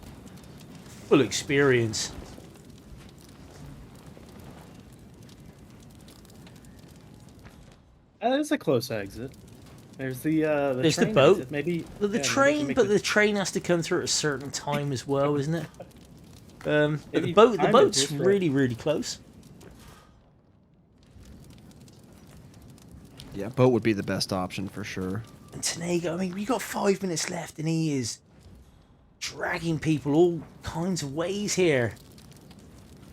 full experience. There's a close exit. There's the There's the train boat. exit. Maybe The yeah, maybe train, we can but make the train has to come through at a certain time as well, isn't it? But If the you boat, the time it boat's just right. really, really close. Yeah, boat would be the best option for sure. And Tnega, I mean, we got 5 minutes left, and he is dragging people all kinds of ways here.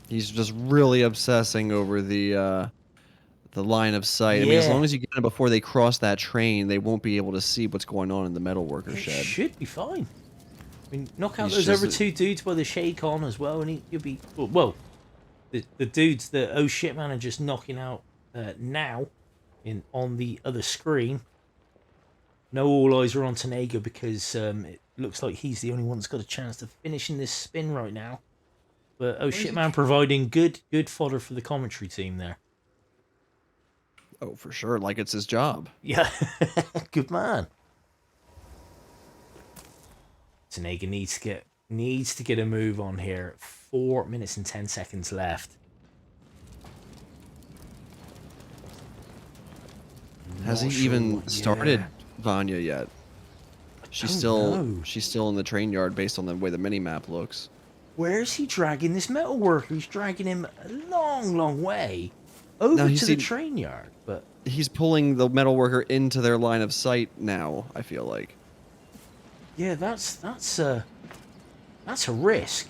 He's just really obsessing over the line of sight. I mean, as Yeah. long as you get him before they cross that train, they won't be able to see what's going on in the metalworker It shed. should be fine. I mean, knock out He's those other just- 2 dudes by the shake on as well, and you'll be well. The dudes that oh shit man are just knocking out now on the other screen. No, all eyes are on Tnega because it looks like he's the only one that's got a chance of finishing this spin right now. But oh shit man providing good fodder for the commentary team there. Oh, for sure. Like it's his job. Yeah, good man. Tnega needs to get a move on here. 4 minutes and 10 seconds left. Has Not he sure even what- started yeah. Vanya yet? She's don't still know. she's still in the train yard based on the way the mini map looks. Where is he dragging this metal worker? He's dragging him a long way over No, to he's the seen- train yard. But He's pulling the metalworker into their line of sight now, I feel like. yeah, that's a risk.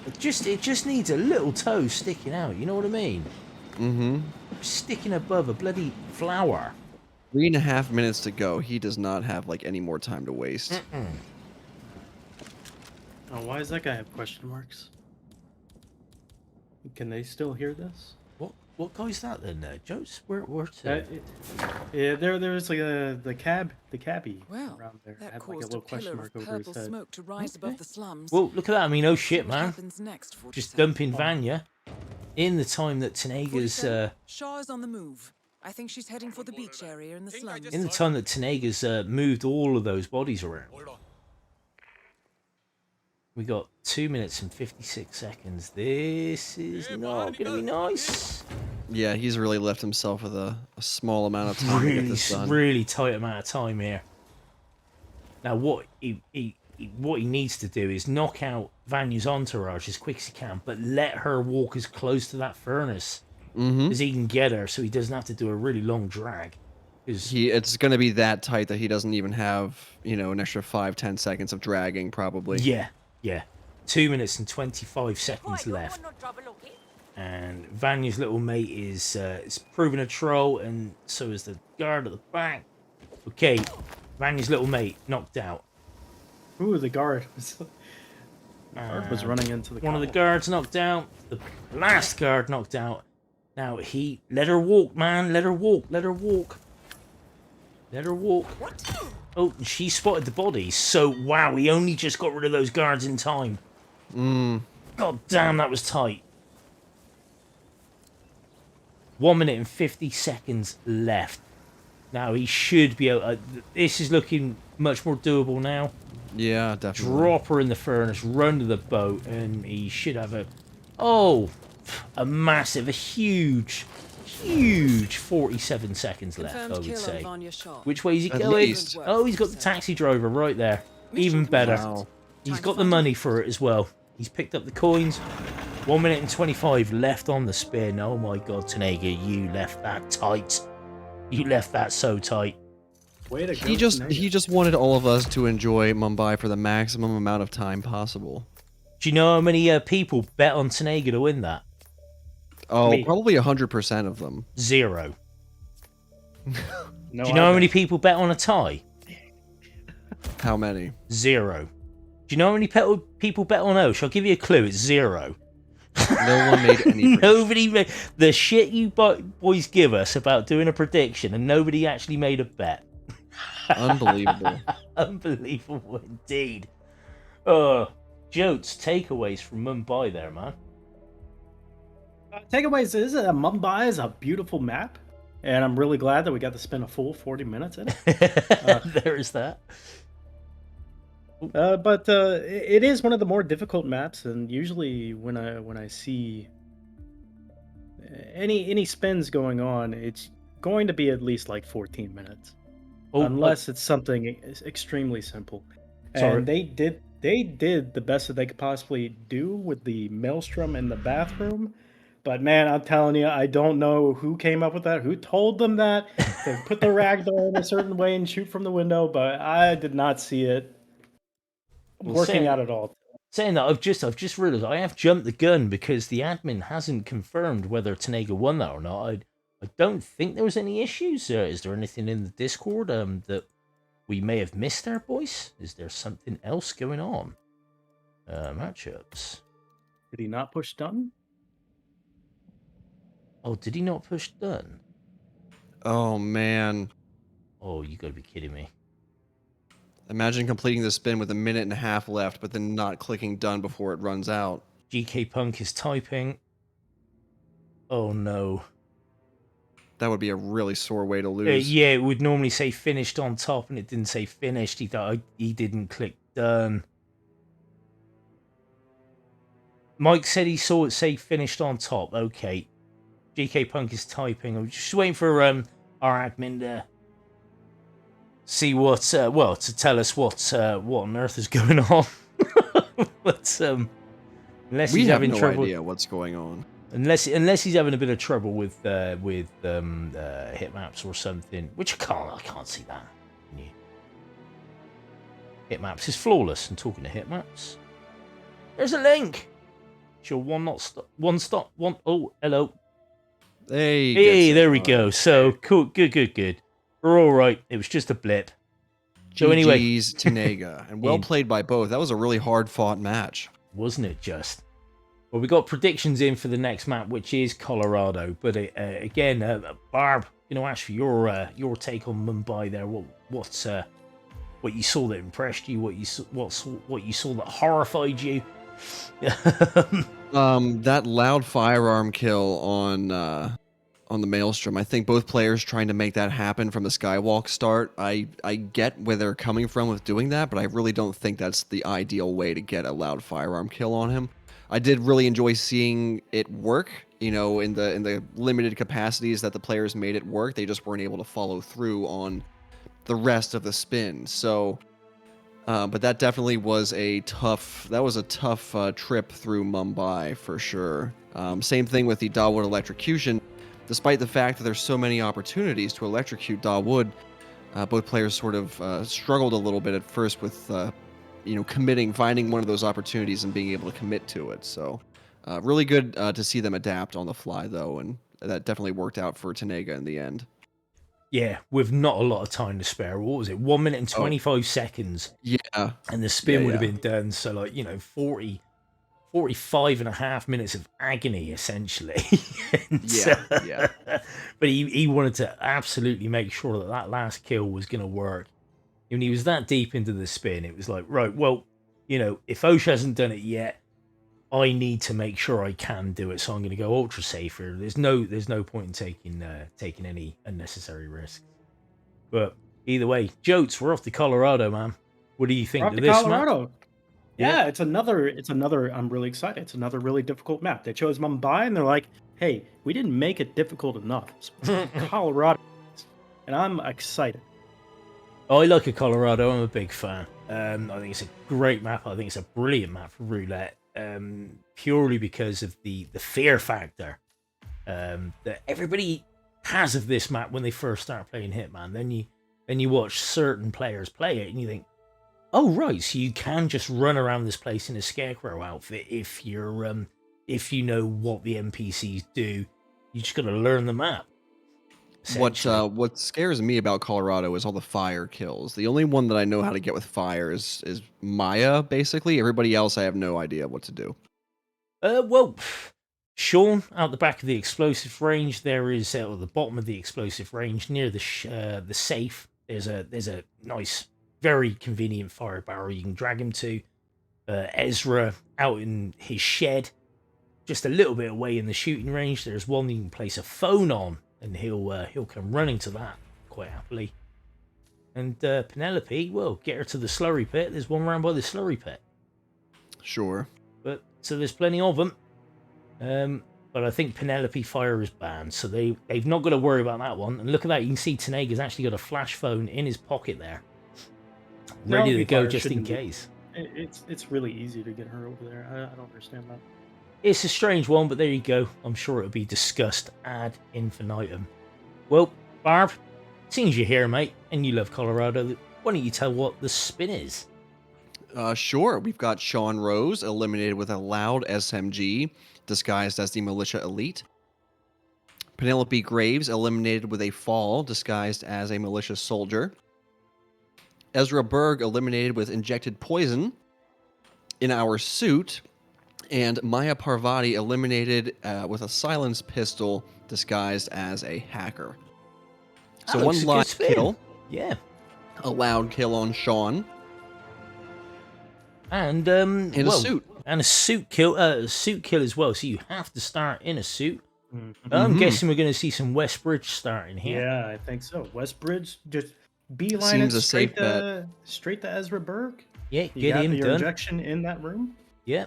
It just needs a little toe sticking out. You know what I mean? Mm-hmm. Sticking above a bloody flower. 3.5 minutes to go. He does not have like any more time to waste. Oh, why does that guy have question marks? Can they still hear this? What guy's that then? Joats? Where's Yeah, there's like the cabbie Well, around there. that Had like a caused little a question pillar mark of over his purple head. smoke to rise above the slums. Well, look at that. I mean, oh shit, See what man. happens next, Just 47. dumping Vanya in the time that Tenega's 47, Shaw is on the move. I think she's heading for the beach area in the slums. in the time that Tenega's moved all of those bodies around. We got 2 minutes and 56 seconds. This is not going to be nice. Yeah, he's really left himself with a small amount of time to get Really, this done. really tight amount of time here. Now, what he needs to do is knock out Vanya's entourage as quick as he can, but let her walk as close to that furnace as he can get her, so he doesn't have to do a really long drag. It's going to be that tight that he doesn't even have, an extra 5-10 seconds of dragging, probably. Yeah. 2 minutes and 25 seconds left. And Vanya's little mate is proving a troll, and so is the guard at the back. Okay, Vanya's little mate knocked out. Ooh, the guard. The guard was running into the One of the cop. guards knocked out. The last guard knocked out. Now he let her walk, man. Let her walk. Let her walk. Let her walk. Oh, and she spotted the bodies. So wow, he only just got rid of those guards in time. God damn, that was tight. 1 minute and 50 seconds left. Now he should be able. This is looking much more doable now. Yeah, definitely. Drop her in the furnace, run to the boat, and he should have a huge 47 seconds left, Confirmed I would kill on say. Vanya Shaw. Which way is he At going? least. Oh, he's got the taxi driver right there. Even better. Wow. He's Time to got the find money for it as well. He's picked up the coins. 1 minute and 25 left on the spin. Oh my god, Tnega, you left that tight. You left that so tight. Way to go, He just Tnega. wanted all of us to enjoy Mumbai for the maximum amount of time possible. Do you know how many people bet on Tnega to win that? Oh, Me. probably 100% of them. 0. No, Do you know how many people bet on a tie? How many? 0. Do you know how many people bet on Osh? I'll give you a clue. It's 0. No one made any. Nobody made the shit you boys give us about doing a prediction, and nobody actually made a bet. Unbelievable. Unbelievable indeed. Oh, Joats, takeaways from Mumbai there, man. Takeaways is Mumbai is a beautiful map, and I'm really glad that we got to spend a full 40 minutes in it. There is that. But it is one of the more difficult maps, and usually when I see any spins going on, it's going to be at least like 14 minutes, unless it's something extremely simple. Sorry. And they did the best that they could possibly do with the maelstrom in the bathroom. But man, I'm telling you, I don't know who came up with that, who told them that to put the ragdoll in a certain way and shoot from the window, but I did not see it working out at all. Saying that, I've just realised I have jumped the gun because the admin hasn't confirmed whether Tnega won that or not. I don't think there was any issues. Is there anything in the Discord that we may have missed there, boys? Is there something else going on? Matchups. Did he not push done? Oh, did he not push done? Oh, man. Oh, you gotta be kidding me. Imagine completing the spin with 1.5 minutes left, but then not clicking done before it runs out. GK Punk is typing. Oh no. That would be a really sore way to lose. Yeah, it would normally say finished on top, and it didn't say finished. He thought he didn't click done. Mike said he saw it say finished on top. Okay. GK Punk is typing. I'm just waiting for our admin to see what to tell us what on earth is going on. But unless We he's have having no trouble, idea what's going on. unless he's having a bit of trouble with hit maps or something, which I can't see that. Can you? Hit maps is flawless. And talking to hit maps, there's a link. Sure, one stop. Oh, hello. Hey, there we go. So cool, good. We're all right. It was just a blip. So anyway, GG's Tnega, and well played by both. That was a really hard fought match. wasn't it just? Well, we got predictions in for the next map, which is Colorado. But again, Barb, ask for your take on Mumbai there. What you saw that impressed you? What you saw that horrified you? That loud firearm kill on the Maelstrom. I think both players trying to make that happen from the Skywalk start. I get where they're coming from with doing that, but I really don't think that's the ideal way to get a loud firearm kill on him. I did really enjoy seeing it work, in the limited capacities that the players made it work. They just weren't able to follow through on the rest of the spin. So, but that definitely was a tough trip through Mumbai for sure. Same thing with the Dawood electrocution. Despite the fact that there's so many opportunities to electrocute Dawood, both players sort of struggled a little bit at first with finding one of those opportunities and being able to commit to it. So really good to see them adapt on the fly, though, and that definitely worked out for Tnega in the end. Yeah, with not a lot of time to spare. What was it? 1 minute and 25 seconds. Yeah. And the spin would have been done. So, 45 and a half minutes of agony, essentially. Yeah. But he wanted to absolutely make sure that last kill was going to work. When he was that deep into the spin, it was like, right, well, if OHS hasn't done it yet, I need to make sure I can do it, so I'm going to go ultra safer. There's no point in taking any unnecessary risks. But either way, Joats, we're off to Colorado, man. What do you think of this Colorado. map? Yeah, it's another. I'm really excited. It's another really difficult map. They chose Mumbai, and they're like, "Hey, we didn't make it difficult enough. So Colorado," and I'm excited. I like a Colorado. I'm a big fan. I think it's a great map. I think it's a brilliant map for roulette. Purely because of the fear factor that everybody has of this map when they first start playing Hitman. Then you watch certain players play it, and you think, oh right, so you can just run around this place in a scarecrow outfit if you're if you know what the NPCs do. You just got to learn the map. What scares me about Colorado is all the fire kills. The only one that I know how to get with fire is Maya, basically. Everybody else, I have no idea what to do. Well, Sean, out the back of the explosive range, there is at the bottom of the explosive range near the safe. There's a nice, very convenient fire barrel you can drag him to. Ezra out in his shed, just a little bit away in the shooting range. There's one you can place a phone on, and he'll come running to that quite happily. And Penelope, well, get her to the slurry pit. There's one round by the slurry pit. Sure. But so there's plenty of them. But I think Penelope fire is banned, so they've not got to worry about that one. And look at that, you can see Tnega's actually got a flash phone in his pocket there, ready to go just in case. It's really easy to get her over there. I don't understand that. It's a strange one, but there you go. I'm sure it'll be discussed ad infinitum. Well, Barb, seeing as you're here, mate, and you love Colorado, why don't you tell what the spin is? Sure. We've got Sean Rose eliminated with a loud SMG, disguised as the Militia Elite. Penelope Graves eliminated with a fall, disguised as a Militia Soldier. Ezra Berg eliminated with injected poison in our suit. And Maya Parvati eliminated with a silenced pistol, disguised as a hacker. So one live kill. Yeah. A loud kill on Sean. And a suit. And a suit kill as well. So you have to start in a suit. Mm-hmm. I'm guessing we're going to see some Westbridge starting here. Yeah, I think so. Westbridge, just beeline it straight to Ezra Berg. Yeah, get him done. Injection in that room. Yeah.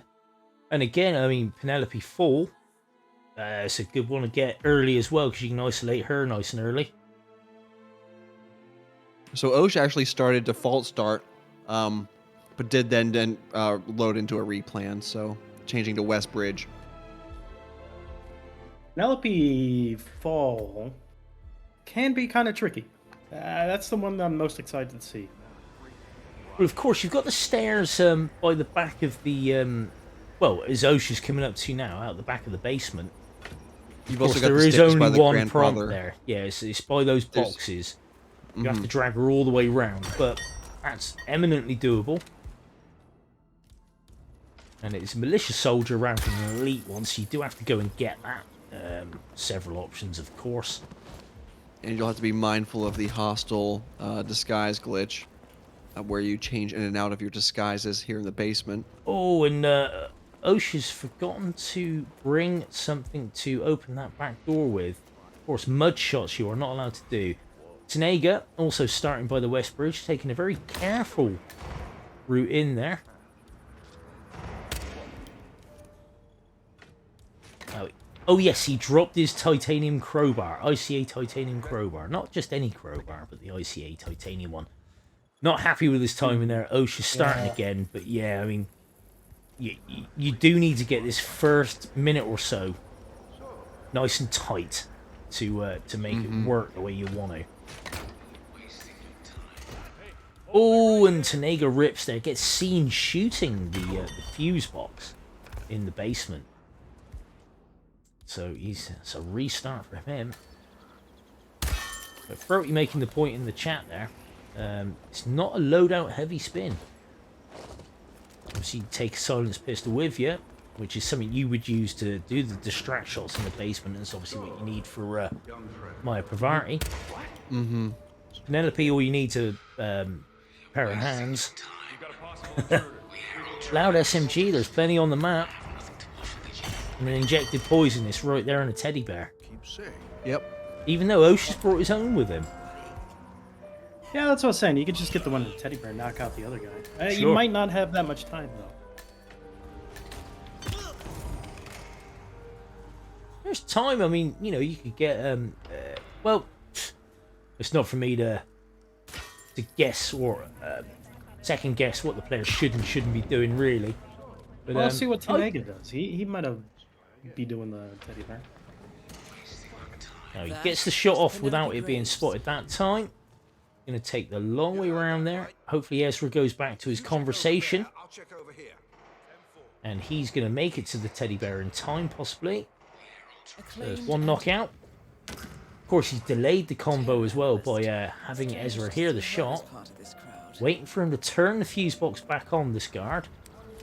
And again, I mean, Penelope fall. It's a good one to get early as well, because you can isolate her nice and early. So Osh actually started default start, but did then load into a replan, so changing to Westbridge. Penelope fall can be kind of tricky. That's the one that I'm most excited to see. Well, of course, you've got the stairs by the back of the... well, as Osh is coming up to now, out the back of the basement. You've also got there the is stairs by only the one prompt grandfather. there. Yeah, it's by those boxes. You have to drag her all the way round, but that's eminently doable. And it's a malicious soldier rather than an elite one, so you do have to go and get that. Several options, of course. And you'll have to be mindful of the hostile disguise glitch, where you change in and out of your disguises here in the basement. Oh, and Osh has forgotten to bring something to open that back door with. Of course, mud shots you are not allowed to do. Tnega, also starting by the West Bridge, taking a very careful route in there. Oh yes, he dropped his titanium crowbar, ICA titanium crowbar. Not just any crowbar, but the ICA titanium one. Not happy with his time in there. Osh is starting again, but yeah, I mean, you do need to get this first minute or so nice and tight to make it work the way you want to. Oh, and Tnega rips there, gets seen shooting the fuse box in the basement. So it's a restart for him. But Throaty making the point in the chat there. It's not a loadout heavy spin. Obviously, you take a silenced pistol with you, which is something you would use to do the distract shots in the basement, and it's obviously what you need for Maya Pravarti. Penelope, all you need to pair of hands. Loud SMG, there's plenty on the map. And an injected poison is right there in a teddy bear. Yep. Even though Osh has brought his own with him. Yeah, that's what I was saying. You could just get the one with the teddy bear and knock out the other guy. Sure. You might not have that much time, though. There's time. I mean, you know, you could get well, it's not for me to guess or second guess what the player should and shouldn't be doing, really. But, Well, let's see what Tnega does. He might have be doing the teddy bear. No, he gets the shot off without it being spotted that time. Going to take the long way around there. Hopefully Ezra goes back to his conversation. And he's going to make it to the teddy bear in time, possibly. There's one knockout. Of course, he's delayed the combo as well by having Ezra hear the shot. Waiting for him to turn the fuse box back on this guard,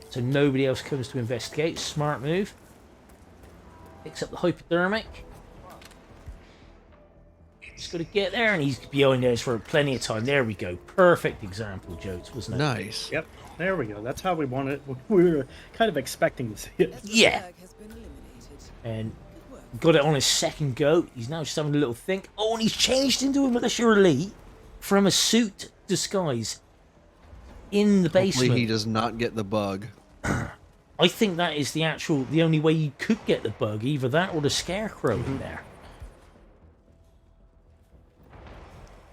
so nobody else comes to investigate. Smart move. Picks up the hypodermic. He's got to get there, and he's behind us for plenty of time. There we go. Perfect example, Joats, wasn't it? Nice. Yep, there we go. That's how we want it. We were kind of expecting to see it. Yeah. And got it on his second go. He's now just having a little think. Oh, and he's changed into a militia elite from a suit disguise in the basement. Hopefully he does not get the bug. I think that is the only way you could get the bug, either that or the scarecrow in there.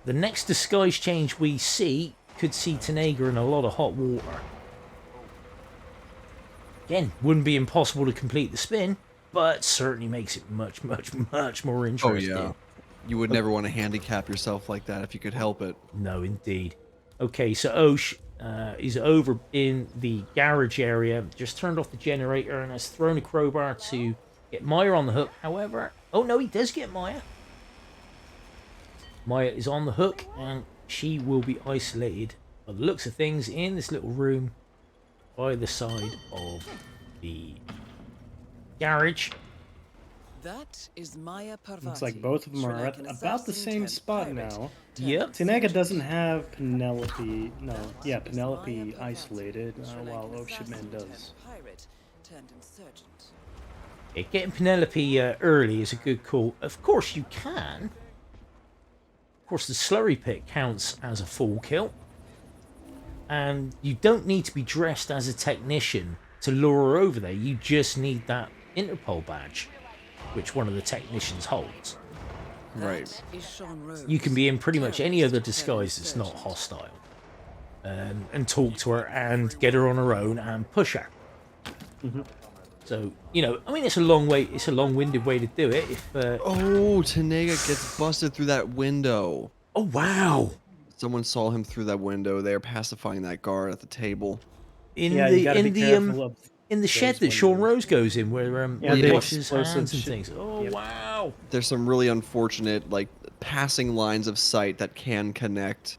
The next disguise change we see could see Tnega in a lot of hot water. Again, wouldn't be impossible to complete the spin, but certainly makes it much, much, much more interesting. Oh, yeah. You would never want to handicap yourself like that if you could help it. No, indeed. Okay, so Osh is over in the garage area, just turned off the generator and has thrown a crowbar to get Maya on the hook. However, oh no, he does get Maya. Maya is on the hook and she will be isolated by the looks of things in this little room by the side of the garage. That is Maya Parvati. Looks like both of them are at Sri Lankan about the assassin same turned spot pirate, now. turned Yep. Penelope doesn't have Penelope. No, yeah, Penelope isolated, Sri while Lankan Oshman assassin does. turned pirate, turned insurgent. Yeah, getting Penelope early is a good call. Of course you can. Of course the slurry pit counts as a full kill. And you don't need to be dressed as a technician to lure her over there. You just need that Interpol badge, which one of the technicians holds. Right. That is Sean Rose, You can be in pretty much any other terrorist disguise that's not insurgent. hostile. And talk to her and get her on her own and push her. So, you know, I mean, it's a long-winded way to do it. If Oh, Tnega gets busted through that window. oh wow, Someone saw him through that window. They're pacifying that guard at the table. in Yeah, you the gotta in be the careful of in the shed those that Sean windows. Rose goes in, where Yeah, where he the washes hands explosive and shit. things. Oh Yep. wow. There's some really unfortunate, like, passing lines of sight that can connect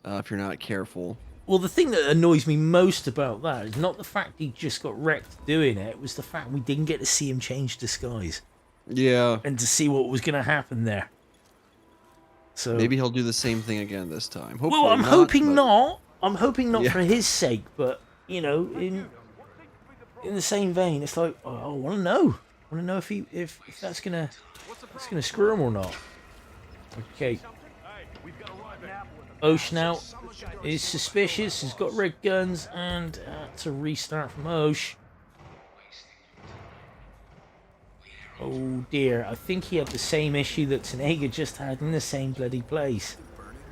if you're not careful. Well, the thing that annoys me most about that is not the fact he just got wrecked doing it. It was the fact we didn't get to see him change disguise Yeah. and to see what was going to happen there. So Maybe he'll do the same thing again this time. Hopefully well, I'm not, hoping but- not. I'm hoping not Yeah. for his sake, but you know, in the same vein, it's like I want to know. I want to know if that's gonna screw him or not. Okay. Osh now is suspicious. He's got red guns, and it's a restart from Osh. Oh dear, I think he had the same issue that Tnega just had in the same bloody place.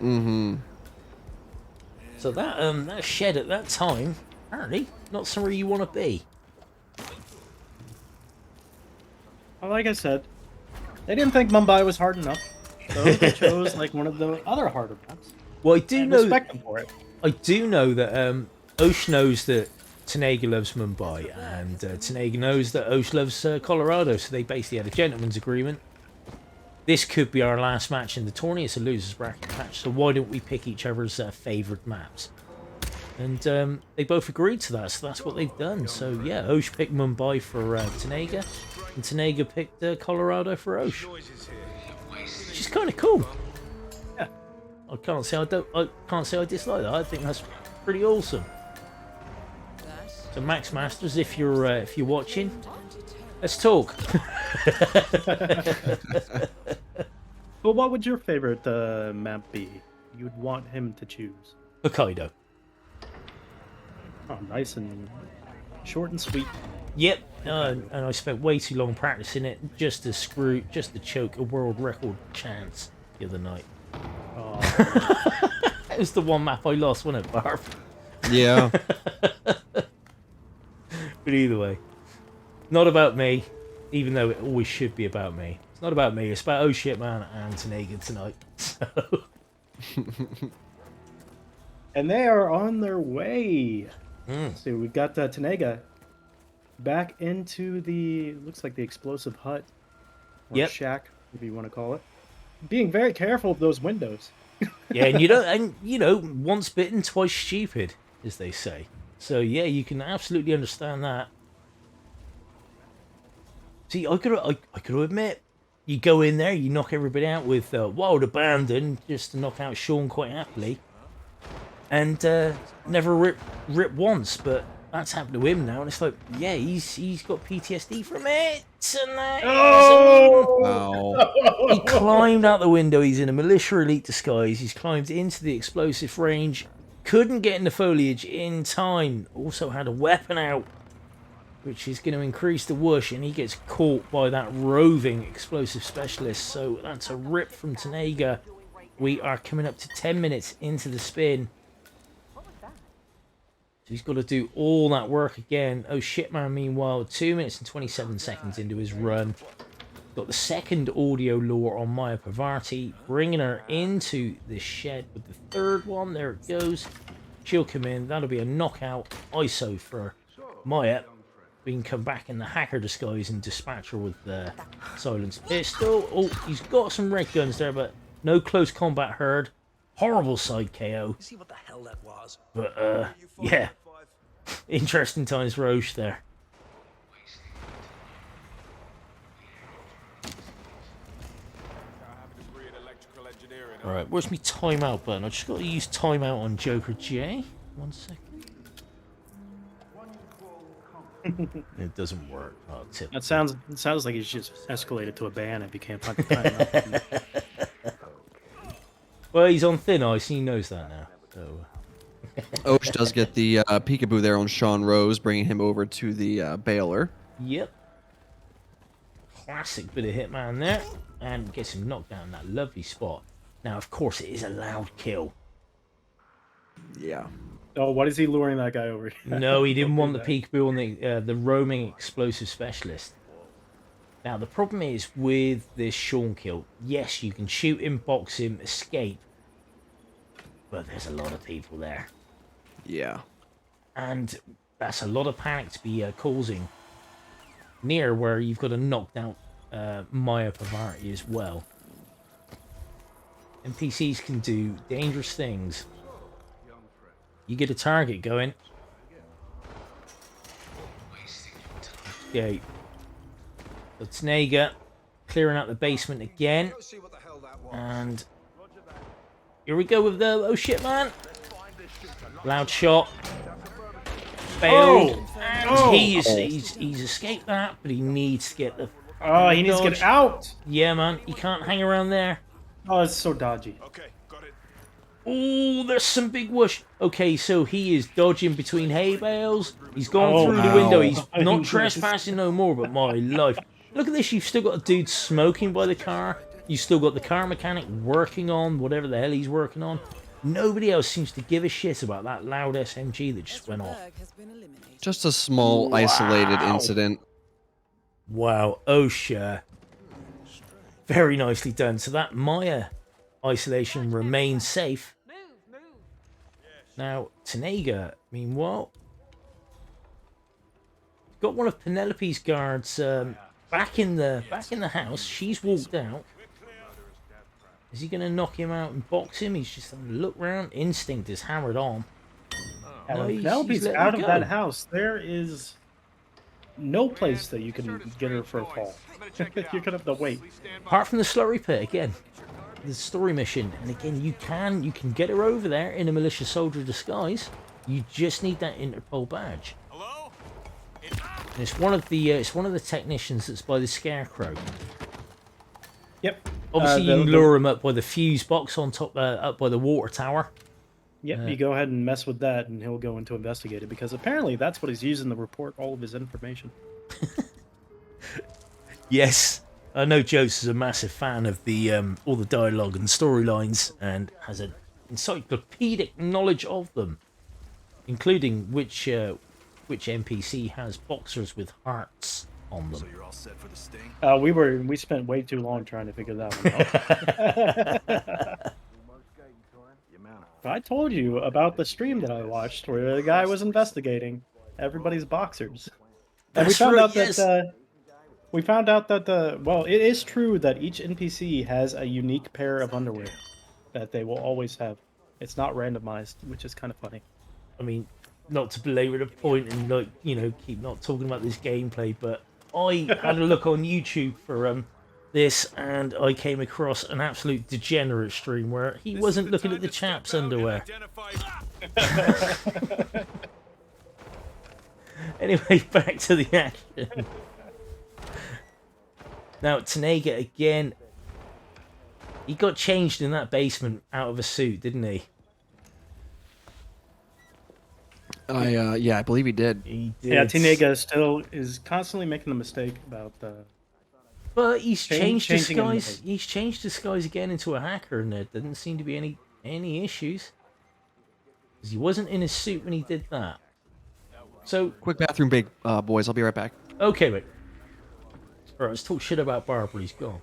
Mm-hmm. So that shed at that time, apparently, not somewhere you want to be. Well, like I said, they didn't think Mumbai was hard enough, so they chose like one of the other harder maps. Well, I do And know. respect them for it. I do know that Osh knows that Tnega loves Mumbai, and Tnega knows that Osh loves Colorado, so they basically had a gentleman's agreement. This could be our last match in the tourney. It's a loser's bracket match, so why don't we pick each other's favoured maps? And they both agreed to that, so that's what they've done. So yeah, Osh picked Mumbai for Tnega, and Tnega picked Colorado for Osh, which is kind of cool. Yeah. I can't say I dislike that. I think that's pretty awesome. So Max Masters, if you're watching, let's talk. Well, what would your favorite map be? You'd want him to choose. Hokkaido. Oh, nice and short and sweet. Yep, and I spent way too long practicing it just to choke a world record chance the other night. Oh, That was the one map I lost, wasn't it, Barb? Yeah. But either way, not about me, even though it always should be about me. It's not about me, it's about Oh Shit Man and Tnega tonight. So, and they are on their way. mm. So we've got Tnega back into the, looks like the explosive hut, or Yep. shack, if you want to call it. Being very careful of those windows. Yeah, and you know, once bitten, twice stupid, as they say. So yeah, you can absolutely understand that. See, I could admit, you go in there, you knock everybody out with wild abandon, just to knock out Sean quite happily, and never rip once. But that's happened to him now, and it's like, yeah, he's got PTSD from it, and that. Wow. He climbed out the window. He's in a militia elite disguise. He's climbed into the explosive range. Couldn't get in the foliage in time. Also had a weapon out, which is going to increase the whoosh, and he gets caught by that roving explosive specialist. So that's a rip from Tnega. We are coming up to 10 minutes into the spin. So he's got to do all that work again. Oh shit, man. Meanwhile, 2 minutes and 27 seconds into his run. Got the second audio lure on Maya Parvati, bringing her into the shed with the third one. There it goes. She'll come in. That'll be a knockout ISO for Maya. We can come back in the hacker disguise and dispatch her with the silenced pistol. Oh, he's got some red guns there, but no close combat heard. Horrible side KO. See what the hell that was. But, yeah. Interesting times for Osh there. Alright, where's my timeout button? I just got to use timeout on Joker J. 1 second. It doesn't work. Oh, tip. It sounds like he's just escalated to a ban if you can't find the timeout. Well, he's on thin ice, he knows that now. So, Osh does get the peekaboo there on Sean Rose, bringing him over to the Baylor. yep. Classic bit of Hitman there. And gets him knocked down in that lovely spot. Now, of course, it is a loud kill. Yeah. Oh, what is he luring that guy over? No, he didn't want the that. peekaboo on the roaming explosive specialist. Now, the problem is with this Sean kill, yes, you can shoot him, box him, escape, but there's a lot of people there. Yeah. And that's a lot of panic to be causing near where you've got a knocked out Maya Parvati as well. NPCs can do dangerous things. You get a target going. Okay. So Tnega clearing out the basement again. And here we go with the oh shit man. Loud shot. Failed. And he's escaped that, but he needs to get the Oh, he needs to get out. Yeah man, he can't hang around there. Oh, it's so dodgy. Okay, got it. Oh, there's some big whoosh. Okay, so he is dodging between hay bales. He's gone Oh, through the wow. window. He's not trespassing no more, but my life. Look at this. You've still got a dude smoking by the car. You've still got the car mechanic working on whatever the hell he's working on. Nobody else seems to give a shit about that loud SMG that just went off. Barbegue has been eliminated. Just a small, isolated incident. Wow, OHS. Very nicely done. So that Maya isolation remains safe. Now, Tnega, meanwhile, got one of Penelope's guards back in the house. She's walked out. Is he going to knock him out and box him? He's just having a look round. Instinct is hammered on. No, he's Penelope's letting out it of go. that house. There is no place that you can get her for a fall. You're gonna have to wait. Apart from the slurry pit again, the story mission, and again you can get her over there in a militia soldier disguise. You just need that Interpol badge. Hello? And it's one of the technicians that's by the scarecrow. Yep. Obviously, you can lure him up by the fuse box on top, up by the water tower. Yep, you go ahead and mess with that, and he'll go into investigate it, because apparently that's what he's using to report all of his information. Yes, I know Joats is a massive fan of the all the dialogue and storylines, and has an encyclopedic knowledge of them, including which NPC has boxers with hearts on them. So you're all set for the sting? We spent way too long trying to figure that one out. I told you about the stream that I watched where the guy was investigating everybody's boxers. And That's right, yes. We found out that well, it is true that each NPC has a unique pair of underwear that they will always have. It's not randomized, which is kind of funny. I mean, not to belabor the point and keep not talking about this gameplay, but I had a look on YouTube for this, and I came across an absolute degenerate stream where he wasn't looking at the chap's underwear. Anyway, back to the action. Now, Tnega again, he got changed in that basement out of a suit, didn't he? Yeah, I believe he did. He did. Yeah, Tnega still is constantly making the mistake about But he's changed changing disguise. anything. He's changed disguise again into a hacker, and there didn't seem to be any issues. 'Cause he wasn't in his suit when he did that. So Quick bathroom break, boys. I'll be right back. okay, wait. All right, let's talk shit about Barbegue. He's gone.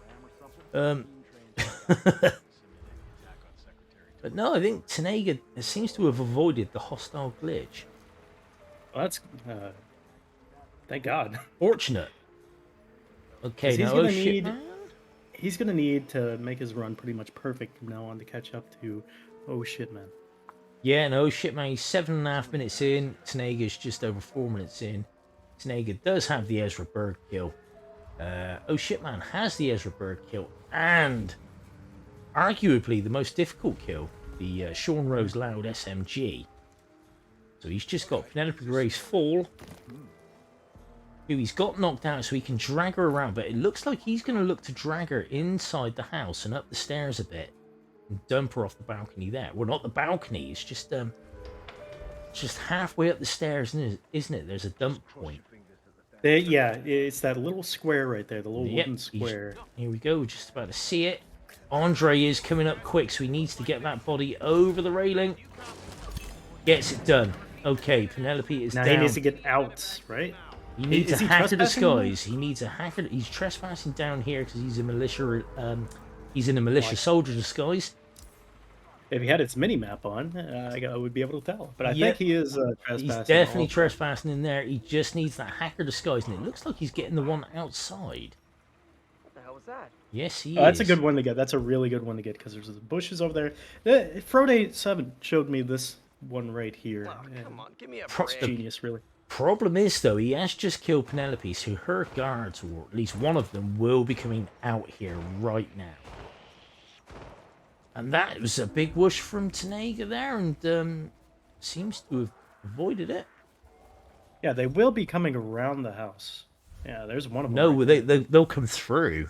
But no, I think Tnega seems to have avoided the hostile glitch. Well, that's thank God. Fortunate. Okay, 'Cause he's now gonna oh shit, need- man. He's gonna need to make his run pretty much perfect from now on to catch up to oh shit man. Yeah, no shit, man. He's 7.5 minutes in. Tnega's just over 4 minutes in. Tnega does have the Ezra Berg kill. Oh shit, man has the Ezra Berg kill, and arguably the most difficult kill, the Sean Rose Loud SMG. So he's just got Penelope Gray's fall, who he's got knocked out, so he can drag her around. But it looks like he's going to look to drag her inside the house and up the stairs a bit, and dump her off the balcony there. Well, not the balcony. It's just halfway up the stairs, isn't it? There's a dump point. Yeah, it's that little square right there, the little Yep, wooden square. Here we go. We're just about to see it. Andre is coming up quick, so he needs to get that body over the railing. Gets it done. Okay, Penelope is Now down. he needs to get out, right? He needs Is a he hacker trespassing? disguise. He needs a hacker. He's trespassing down here because he's a militia. He's in a militia soldier disguise. If he had its mini map on, I would be able to tell. But I Yep. think he is trespassing. He's definitely also. trespassing in there. He just needs that hacker disguise, and it looks like he's getting the one outside. What the hell was that? Yes, he Oh, that's a is. good one to get. That's a really good one to get because there's bushes over there. Frode7 showed me this one right here. Oh, come on, give me a Pro- break. Genius, really. Problem is, though, he has just killed Penelope, so her guards, or at least one of them, will be coming out here right now. And that was a big whoosh from Tnega there, and seems to have avoided it. Yeah, they will be coming around the house. Yeah, there's one of them. No, right they'll come through.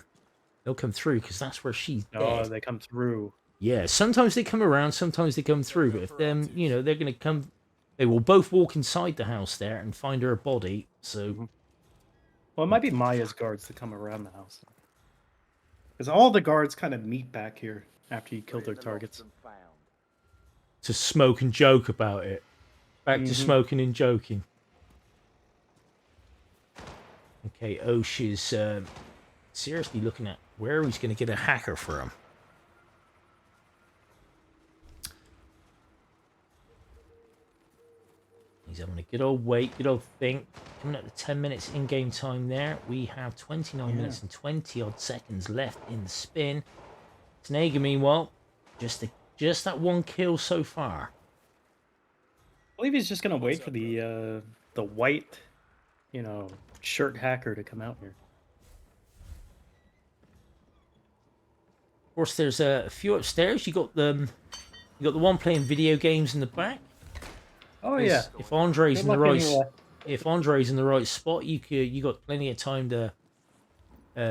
They'll come through, because that's where she's there. Oh, dead. they come through. Yeah, sometimes they come around, sometimes they come through, but if them, they're going to come... They will both walk inside the house there and find her body, so... Well, it might be Maya's guards to come around the house. Because all the guards kind of meet back here after you kill their targets. To smoke and joke about it. Back to smoking and joking. Okay, Osh is seriously looking at where he's going to get a hacker from. He's having a good old wait, good old think. Coming up to 10 minutes in-game time there. We have 29 minutes and 20-odd seconds left in the spin. Tnega, meanwhile, just that one kill so far. I believe he's just gonna wait for the white, shirt hacker to come out here. Of course, there's a few upstairs. You got the one playing video games in the back. Oh yeah. If Andre's Good in the luck right, anyway. if Andre's in the right spot, you got plenty of time to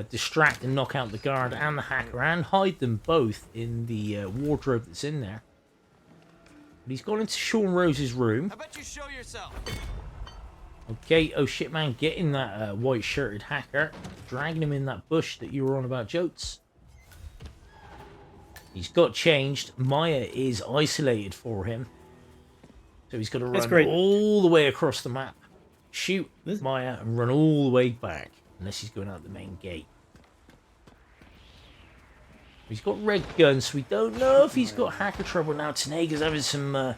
distract and knock out the guard and the hacker and hide them both in the wardrobe that's in there. But he's gone into Sean Rose's room. How about you show yourself? Okay, oh shit, man, getting that white shirted hacker, dragging him in that bush that you were on about, Joats. He's got changed. Maya is isolated for him. So he's got to run all the way across the map, shoot Maya, and run all the way back, unless he's going out the main gate. He's got red guns, so we don't know if he's got hacker trouble now. Tnega's having some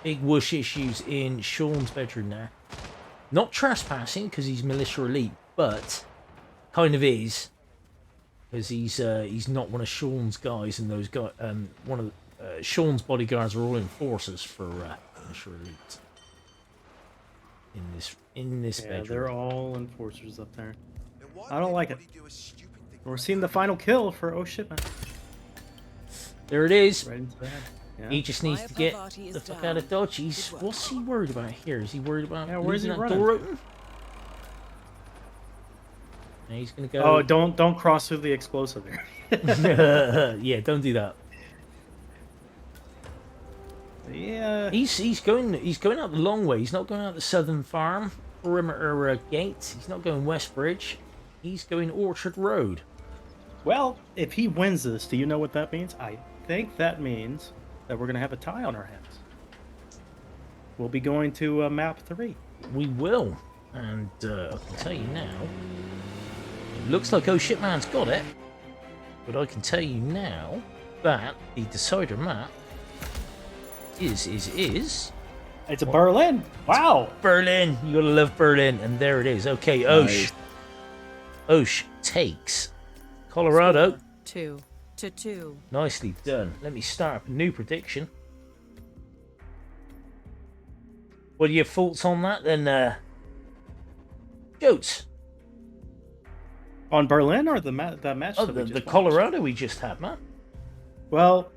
big whoosh issues in Sean's bedroom there. Not trespassing, because he's militia elite, but kind of is. Because he's not one of Sean's guys, and those guys, one of Sean's bodyguards are all enforcers for militia elite. In this bedroom. They're all enforcers up there. I don't like it. We're seeing the final kill for Oh Shit Man. There it is. Right into that. Yeah. He just needs to get the fuck out of Dodge. What's he worried about here? Is he worried about where's he leaving that running? door open? And he's gonna go. Oh, don't cross through the explosive there. Yeah, don't do that. Yeah. He's going out the long way. He's not going out the southern farm perimeter gate. He's not going West Bridge. He's going Orchard Road. Well, if he wins this, do you know what that means? I think that means that we're gonna have a tie on our hands. We'll be going to map 3. We will, and I can tell you now. It looks like Oh Shit Man's got it, but I can tell you now that the decider map is. It's a Berlin. Wow. Berlin. You gotta love Berlin, and there it is. Okay, Osh. Nice. Osh takes Colorado. 2-2. Nicely done. Let me start up a new prediction. What are your thoughts on that then, Joats? On Berlin or the match? Oh, that we the just Colorado we just had, man. Well,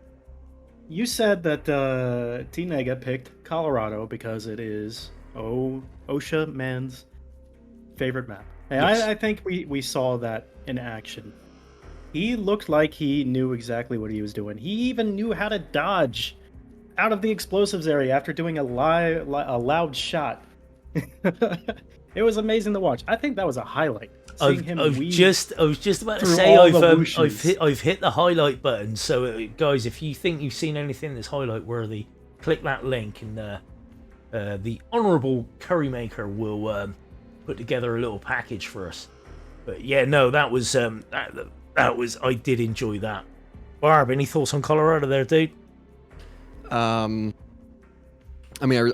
you said that Tnega picked Colorado because it is OSHA Man's favorite map. And Yes. I think we saw that in action. He looked like he knew exactly what he was doing. He even knew how to dodge out of the explosives area after doing a loud shot. It was amazing to watch. I think that was a highlight. I was just about to through say all the I've whooshes. hit the highlight button. So guys, if you think you've seen anything that's highlight worthy, click that link, and the honourable Currymaker will put together a little package for us. But yeah, no, that was I did enjoy that. Barb, any thoughts on Colorado there, dude? I mean,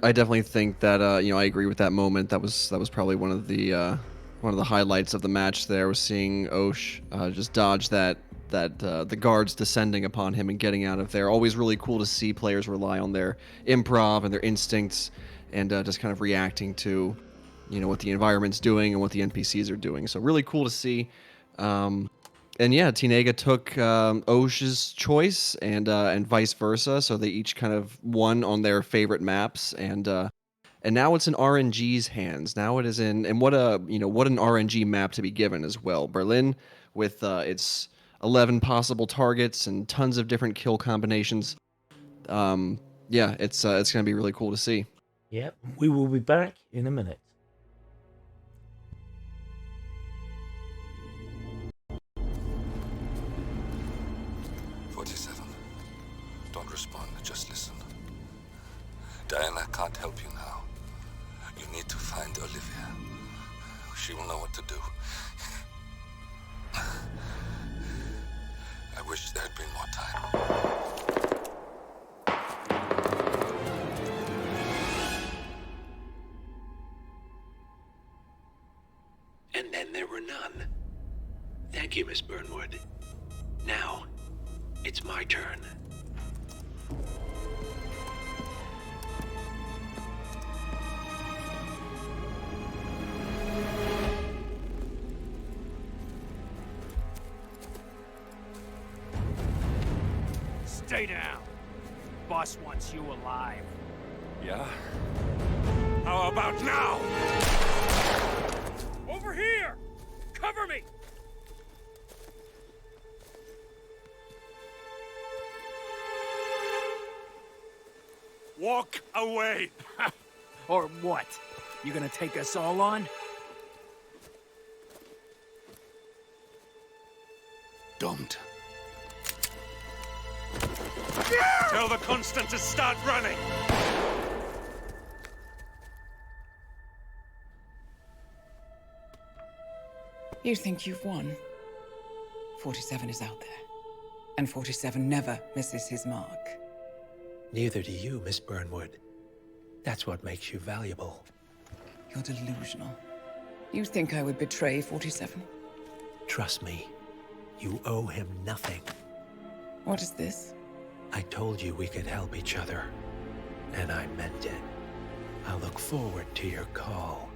I definitely think that I agree with that moment. That was probably one of the one of the highlights of the match there was seeing Osh just dodge the guards descending upon him and getting out of there. Always really cool to see players rely on their improv and their instincts and just kind of reacting to, what the environment's doing and what the NPCs are doing. So really cool to see. And yeah, Tnega took Osh's choice and vice versa. So they each kind of won on their favorite maps, and now it's in RNG's hands. Now it is in, and what an RNG map to be given as well. Berlin with its 11 possible targets and tons of different kill combinations. Yeah, it's gonna be really cool to see. Yep, we will be back in a minute. Don't respond, just listen. Diana can't help you now. You need to find Olivia. She will know what to do. I wish there had been more time. And then there were none. Thank you, Miss Burnwood. Now, it's my turn. Stay down. Boss wants you alive. Yeah? How about now? Over here! Cover me! Walk away! Or what? You gonna take us all on? Don't. Tell the Constant to start running! You think you've won? 47 is out there. And 47 never misses his mark. Neither do you, Miss Burnwood. That's what makes you valuable. You're delusional. You think I would betray 47? Trust me, you owe him nothing. What is this? I told you we could help each other, and I meant it. I'll look forward to your call.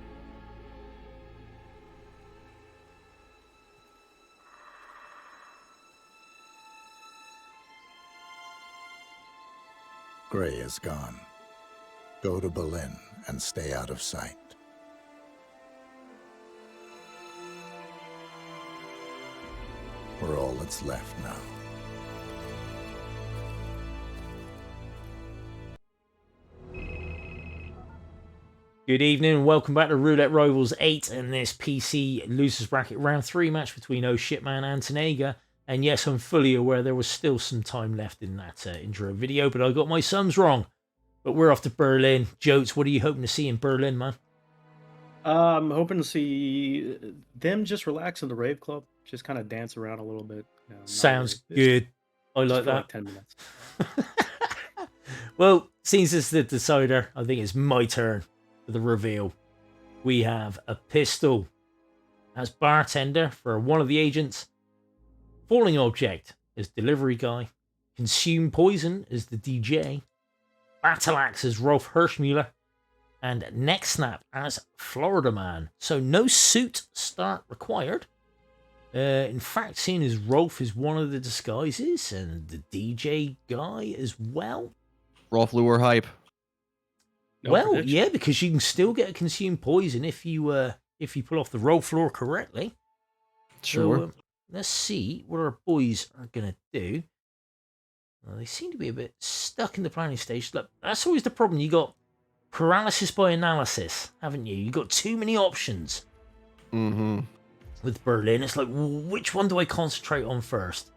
Gray is gone. Go to Berlin and stay out of sight. We're all that's left now. Good evening and welcome back to Roulette Rivals 8 and this PC Losers Bracket Round 3 match between Hitman and Tnega. And yes, I'm fully aware there was still some time left in that intro video, but I got my sums wrong. But we're off to Berlin. Joats, what are you hoping to see in Berlin, man? I'm hoping to see them just relax in the rave club, just kind of dance around a little bit. Sounds good. I like that. Like 10 minutes. Well, since it's the decider, I think it's my turn for the reveal. We have a pistol as bartender for one of the agents, falling object as delivery guy, consume poison as the DJ, battle axe as Rolf Hirschmuller, and neck snap as Florida Man. So no suit start required. In fact, seeing as Rolf is one of the disguises and the DJ guy as well. Rolf Lure hype. No well, prediction. yeah, because you can still get a consumed poison if you pull off the roll floor correctly. Sure. So, let's see what our boys are gonna do. Well, they seem to be a bit stuck in the planning stage. Look, that's always the problem. You got paralysis by analysis, haven't you? You got too many options. Mm-hmm. With Berlin, it's like, which one do I concentrate on first?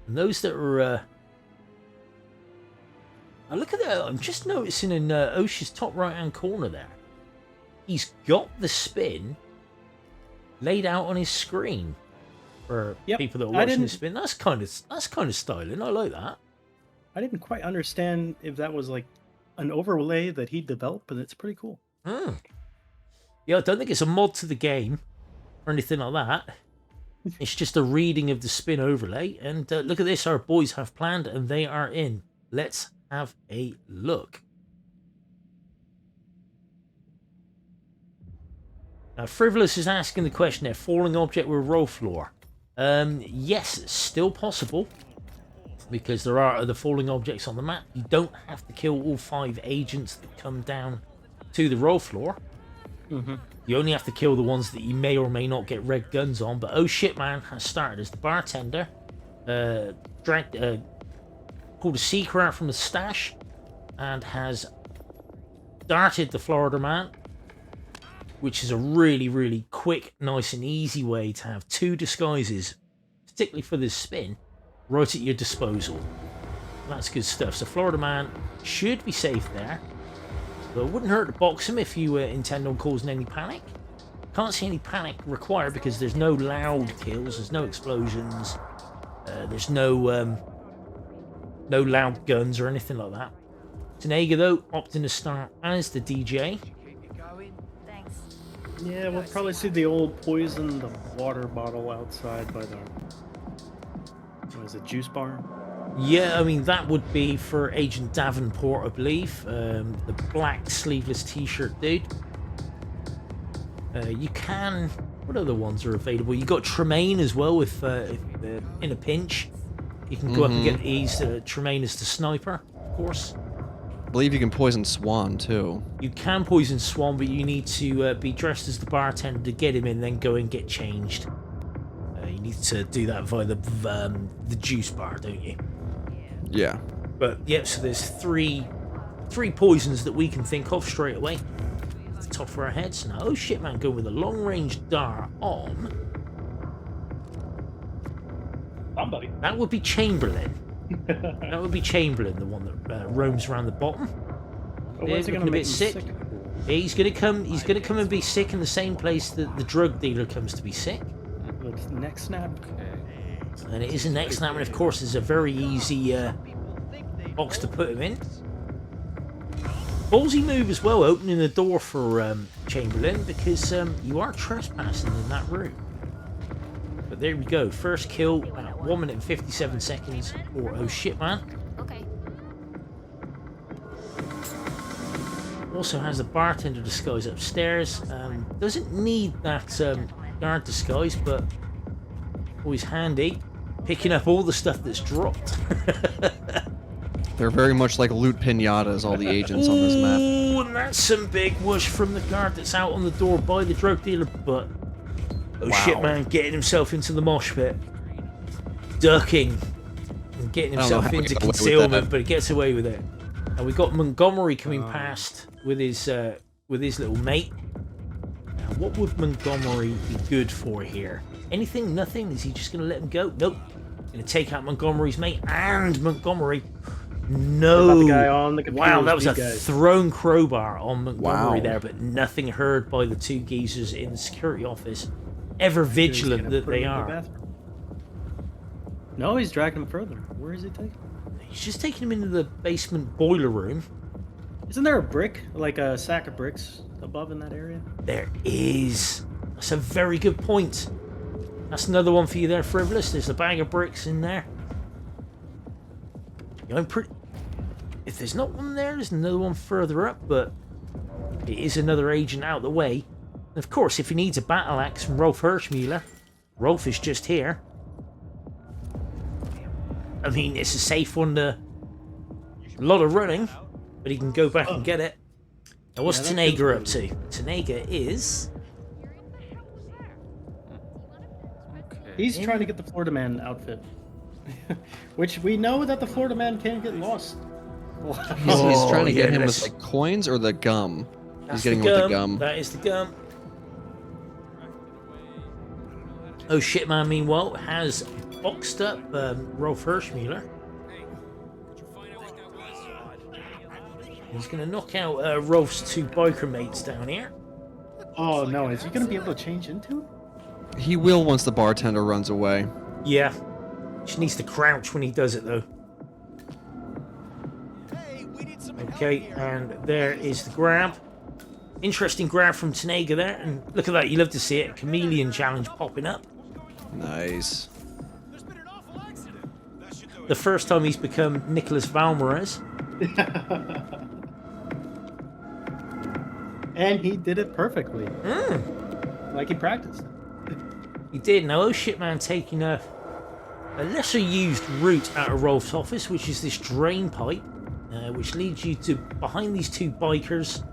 And those that are now look at that. I'm just noticing in Osh's top right hand corner there, he's got the spin laid out on his screen for people that are watching the spin. That's kind of styling. I like that. I didn't quite understand if that was like an overlay that he developed, but it's pretty cool. Yeah, I don't think it's a mod to the game or anything like that. It's just a reading of the spin overlay. And look at this, our boys have planned and they are in. Let's have a look. Now, Frivolous is asking the question there, falling object with roll floor. Yes, it's still possible. Because there are other falling objects on the map. You don't have to kill all 5 agents that come down to the roll floor. You only have to kill the ones that you may or may not get red guns on. But oh shit, man has started as the bartender. Pulled a seeker out from the stash and has darted the Florida man, which is a really, really quick, nice and easy way to have 2 disguises, particularly for this spin, right at your disposal. That's good stuff. So Florida man should be safe there. But it wouldn't hurt to box him if you intend on causing any panic. Can't see any panic required because there's no loud kills, there's no explosions, there's no loud guns or anything like that. Tnega though, opting to start as the DJ. Yeah, we'll probably see the old poison, the water bottle outside by the... What is it, juice bar? Yeah, I mean, that would be for Agent Davenport, I believe. The black sleeveless t-shirt dude. You can... What other ones are available? You got Tremaine as well, if in a pinch. You can go up and get these. Tremaine is the sniper, of course. I believe you can poison Swan, too. You can poison Swan, but you need to be dressed as the bartender to get him in, then go and get changed. You need to do that via the juice bar, don't you? Yeah. But, yeah, so there's three poisons that we can think of straight away. At the top of our heads. Now, oh shit, man, go with a long-range dart on... Somebody. That would be Chamberlain. That would be Chamberlain, the one that roams around the bottom. Oh, yeah, where's he looking gonna a bit make him sick. sick? Yeah, he's gonna come. He's gonna come and be sick in the same place that the drug dealer comes to be sick. With neck snap. And it is a neck snap, and of course, it's a very easy box to put him in. Ballsy move as well, opening the door for Chamberlain because you are trespassing in that room. But there we go. First kill at 1 minute and 57 seconds for oh shit, man. Okay. Also has a bartender disguise upstairs. Doesn't need that guard disguise, but always handy. Picking up all the stuff that's dropped. They're very much like loot pinatas, all the agents on this map. Ooh, and that's some big whoosh from the guard that's out on the door by the drug dealer, but... Oh wow. Shit, man, getting himself into the mosh pit. Ducking. And getting himself into concealment, but he gets away with it. And we got Montgomery coming past with his little mate. Now, what would Montgomery be good for here? Anything? Nothing? Is he just going to let him go? Nope. Going to take out Montgomery's mate and Montgomery. No. The guy on the computer. Wow, that was a thrown crowbar on Montgomery wow. there, but nothing heard by the 2 geezers in the security office. Ever vigilant that they are. No, he's dragging him further. Where is he taking him? He's just taking him into the basement boiler room. Isn't there a brick, like a sack of bricks above in that area? There is. That's a very good point. That's another one for you there, Frivolous. There's a bag of bricks in there. I'm pretty... If there's not one there, there's another one further up, but it is another agent out the way. And of course, if he needs a battle axe from Rolf Hirschmuller, Rolf is just here. I mean, it's a safe one to... A lot of running, but he can go back and get it. Now, what's Tnega up to? Tnega is... He's trying to get the Florida Man outfit. Which we know that the Florida Man can't get lost. He's trying to get him with like coins or the gum. He's getting with the gum. That is the gum. Oh shit, man, meanwhile, has boxed up Rolf Hirschmuller. He's going to knock out Rolf's 2 biker mates down here. Oh no, is he going to be able to change into him? He will once the bartender runs away. Yeah. She needs to crouch when he does it, though. Okay, and there is the grab. interesting grab from Tnega there, and look at that, you love to see it. Chameleon challenge popping up. Nice. The first time he's become Nicholas Valmarez. And he did it perfectly. Like he practiced. He did. Now, oh shit, man, taking a lesser used route out of Rolf's office, which is this drain pipe, which leads you to behind these two bikers,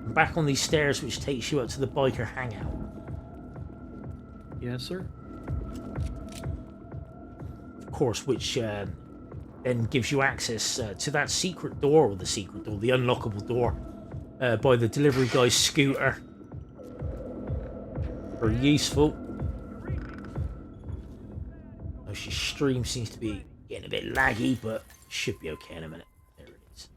and back on these stairs, which takes you up to the biker hangout. Yes, sir. Of course, which then gives you access to that secret door, or the unlockable door, by the delivery guy's scooter. Very useful. Oh, your stream seems to be getting a bit laggy, but should be okay in a minute. There it is.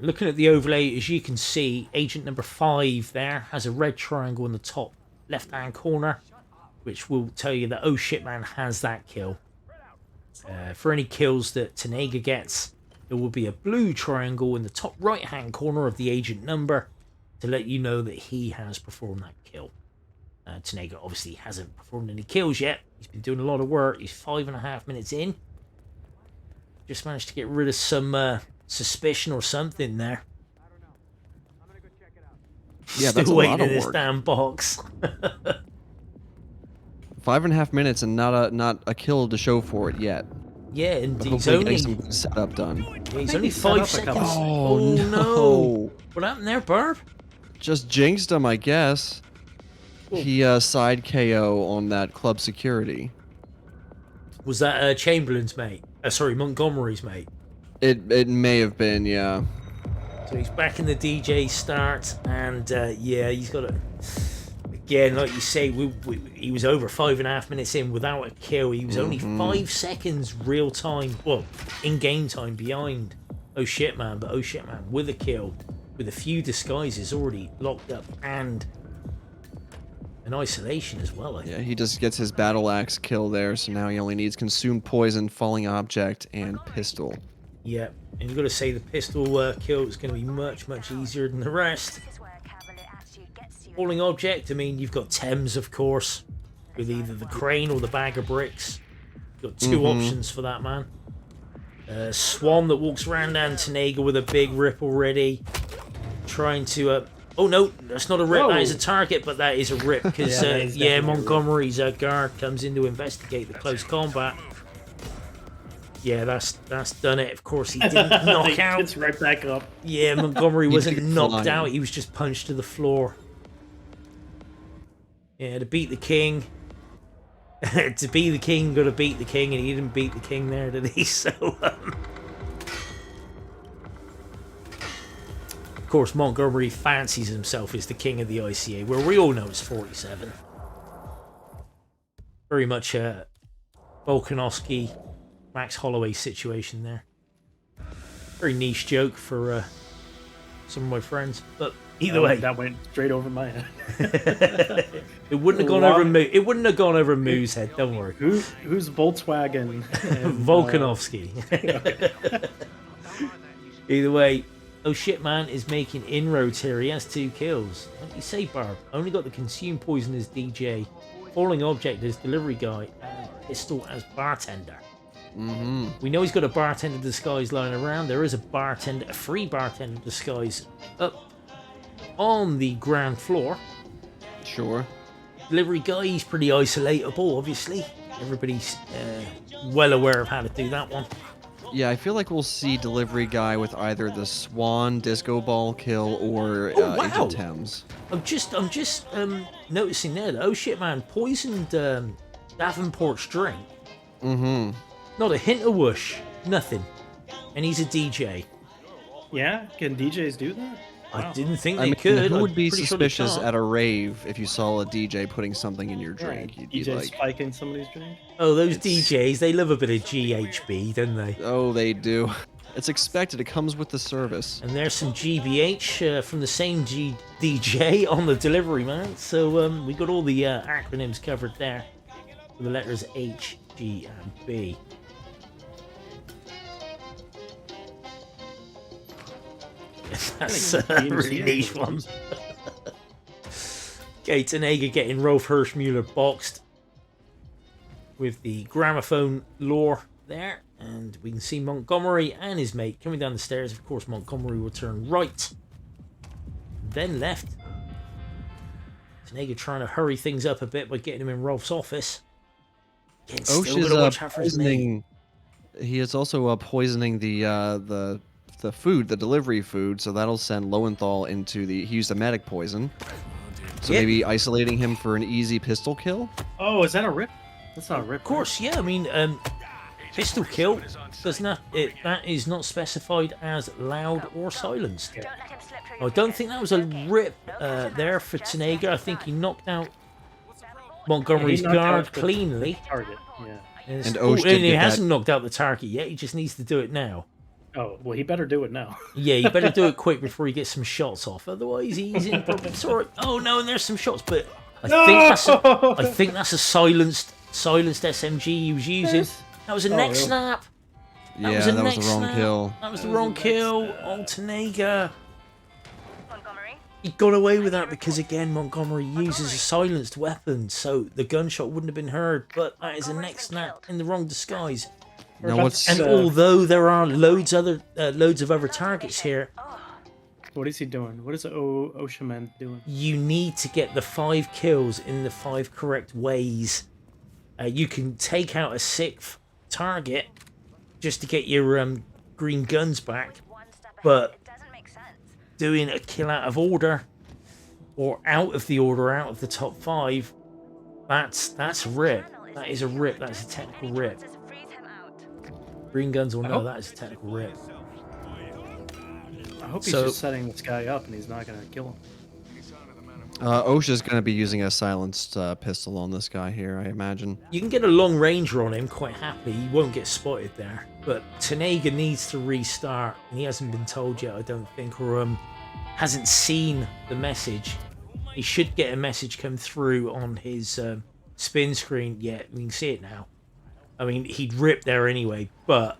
Looking at the overlay, as you can see, agent number 5 there has a red triangle in the top left-hand corner, which will tell you that oh shit man has that kill. For any kills that Tnega gets, there will be a blue triangle in the top right-hand corner of the agent number to let you know that he has performed that kill. Tnega obviously hasn't performed any kills yet. He's been doing a lot of work. He's 5.5 minutes in. Just managed to get rid of some suspicion or something there. Yeah, Still that's a waiting lot in of this work. damn box. 5.5 minutes and not a kill to show for it yet. Yeah, and But he's hopefully only getting some good setup done. yeah, he's only set 5 up a couple- seconds. Oh, no. no. What happened there, Barb? Just jinxed him, I guess. He side KO on that club security. Was that Chamberlain's mate? Sorry, Montgomery's mate. It may have been, yeah. So he's back in the DJ start, and yeah, he's got a... Again, like you say, he was over 5.5 minutes in without a kill. He was only 5 seconds real time, well, in-game time behind oh shit man, but oh shit man with a kill, with a few disguises already locked up, and an isolation as well, I think. Yeah, he just gets his battle axe kill there, so now he only needs consumed poison, falling object, and pistol. Yeah, and you've got to say the pistol kill is going to be much easier than the rest. Falling object, I mean, you've got Thames, of course, with either the crane or the bag of bricks. You've got two options for that, man. Swan that walks around down Tnega with a big rip already. Trying to... oh, no, that's not a rip. That is a target, but that is a rip. Because, yeah, Montgomery's guard comes in to investigate the close combat. Yeah, that's done it. Of course, he didn't knock out. It's right back up. Yeah, Montgomery wasn't knocked flying. out. He was just punched to the floor. Yeah, to beat the king. To be the king, got to beat the king, and he didn't beat the king there, did he? So, of course, Montgomery fancies himself as the king of the ICA, where we all know it's 47. Very much a Volkanovski, Max Holloway situation there. Very niche joke for some of my friends, but either way, that went straight over my head. it wouldn't have gone over. It wouldn't have gone over Moo's head. Don't worry. Who's Volkswagen? And, Volkanovski. Either way, oh shit man is making inroads here. He has 2 kills. What do you say, Barb? Only got the consumed poison as DJ, falling object as delivery guy, and pistol as bartender. We know he's got a bartender disguise lying around. There is a free bartender disguise up on the ground floor. Sure. Delivery guy, he's pretty isolatable, obviously. Everybody's well aware of how to do that one. Yeah, I feel like we'll see delivery guy with either the Swan disco ball kill or wow. Agent Thames. I'm just noticing there that oh shit man poisoned Davenport's drink. Not a hint of whoosh, nothing. And he's a DJ. Yeah, can DJs do that? I didn't think they I mean, could. who I'm would be pretty sure they suspicious can't. at a rave if you saw a DJ putting something in your drink? You'd be DJ like, spiking somebody's drink? Oh, those DJs, they love a bit of GHB, don't they? oh, they do. It's expected. It comes with the service. And there's some GBH from the same DJ on the delivery, man. So we got all the acronyms covered there for the letters H, G, and B. That's a really niche one. Okay, Tnega getting Rolf Hirschmuller boxed with the gramophone lore there. And we can see Montgomery and his mate coming down the stairs. Of course, Montgomery will turn right, then left. Tnega trying to hurry things up a bit by getting him in Rolf's office. Again, Osh is poisoning. He is also poisoning the food, the delivery food, so that'll send Lowenthal into the. He used a medic poison, so maybe isolating him for an easy pistol kill. Oh, is that a rip? That's not a rip. Of course, yeah. I mean, pistol kill does not. That is not specified as loud or silenced. I don't think that was a rip there for Tnega. I think he knocked out Montgomery's guard cleanly. Target, yeah. And he hasn't knocked out the target yet. He just needs to do it now. Oh, well, he better do it now. Yeah, he better do it quick before he gets some shots off. Otherwise, he's in problems. Oh no, and there's some shots, but I think that's a silenced SMG he was using. That was a neck snap. That was the wrong kill. That was the wrong kill. Oh, Tnega. He got away with that because, again, Montgomery uses a silenced weapon, so the gunshot wouldn't have been heard, but that is a neck snap in the wrong disguise. Although there are loads of other targets here, what is he doing? What is Oshaman doing? You need to get the 5 kills in the 5 correct ways. You can take out a 6th target just to get your green guns back, but doing a kill out of order or out of the order, out of the top 5, that's a rip. That is a rip. That's a technical rip. Green guns will know that is a technical rip. I hope he's just setting this guy up and he's not going to kill him. OSHA's going to be using a silenced pistol on this guy here, I imagine. You can get a long ranger on him quite happily. He won't get spotted there. But Tnega needs to restart, and he hasn't been told yet, I don't think, or hasn't seen the message. He should get a message come through on his spin screen. Yeah, we can see it now. I mean, he'd rip there anyway, but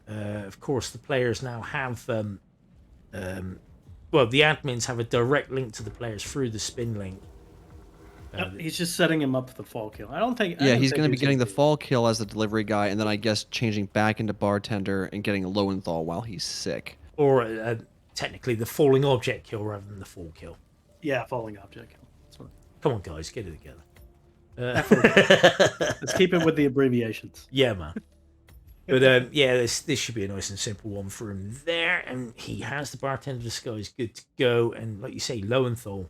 of course the players now have well, the admins have a direct link to the players through the spin link. He's just setting him up for the fall kill. He's going to be getting the fall kill as the delivery guy, and then I guess changing back into bartender and getting a Lowenthal while he's sick. Or technically the falling object kill rather than the fall kill. Yeah, falling object kill. That's what... Come on, guys, get it together. Let's keep it with the abbreviations. Yeah, man. But yeah, this should be a nice and simple one for him there, and he has the bartender disguise good to go. And like you say, Lowenthal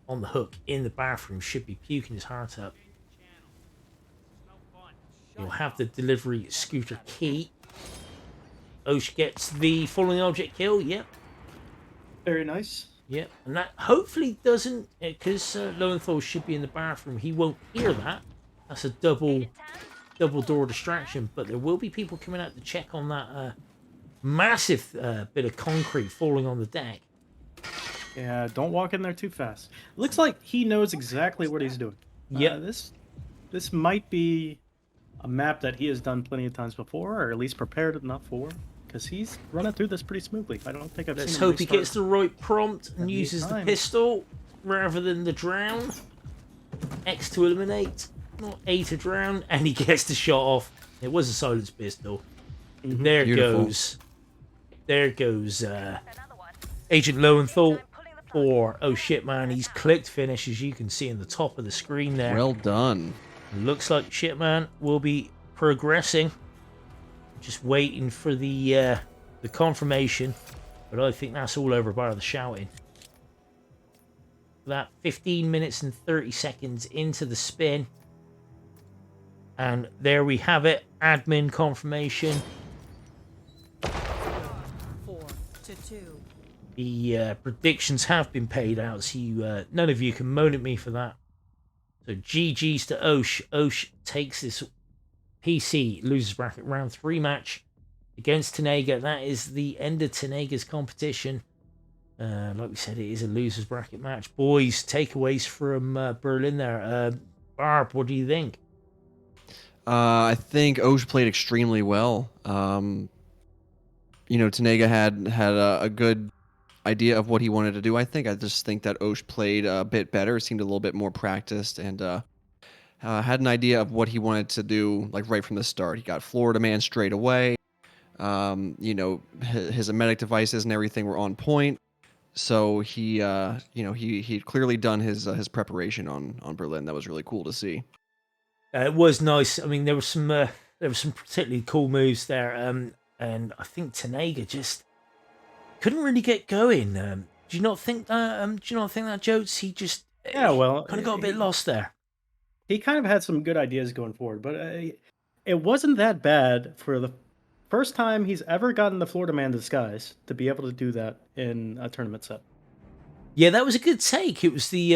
on the hook in the bathroom should be puking his heart up. He'll have the delivery scooter key. Osh gets the falling object kill. Yep. Very nice. Yep, and that hopefully doesn't, because Lowenthal should be in the bathroom. He won't hear that. That's a double door distraction, but there will be people coming out to check on that massive bit of concrete falling on the deck. Yeah, don't walk in there too fast. Looks like he knows exactly what he's doing. Yeah, this might be a map that he has done plenty of times before, or at least prepared enough for, because he's running through this pretty smoothly. I don't think I've seen him. Let's hope he gets the right prompt and uses the pistol rather than the drown. X to eliminate. Not A to drown, and he gets the shot off. It was a silenced pistol. Mm-hmm. There goes Agent Lowenthal. Or oh shit, man, he's clicked finish, as you can see in the top of the screen there. Well done. Looks like Shitman will be progressing. Just waiting for the confirmation, but I think that's all over by the shouting. That 15 minutes and 30 seconds into the spin. And there we have it. Admin confirmation. 4-2. The predictions have been paid out, so you, none of you can moan at me for that. So GG's to Osh. Osh takes this PC losers bracket round 3 match against Tnega. That is the end of Tnega's competition. Like we said, it is a losers bracket match. Boys, takeaways from Berlin there. Barb, what do you think? I think Osh played extremely well. Tnega had a good idea of what he wanted to do. I just think that Osh played a bit better, seemed a little bit more practiced, and had an idea of what he wanted to do, like right from the start. He got Florida Man straight away. His emetic devices and everything were on point. So he'd clearly done his preparation on Berlin. That was really cool to see. It was nice. I mean, there were some particularly cool moves there, and I think Tnega just couldn't really get going. Do you not think that? Do you not think that Joats? He just kind of got a bit lost there. He kind of had some good ideas going forward, but it wasn't that bad for the first time he's ever gotten the Florida Man disguise to be able to do in a tournament set. Yeah, that was a good take. It was the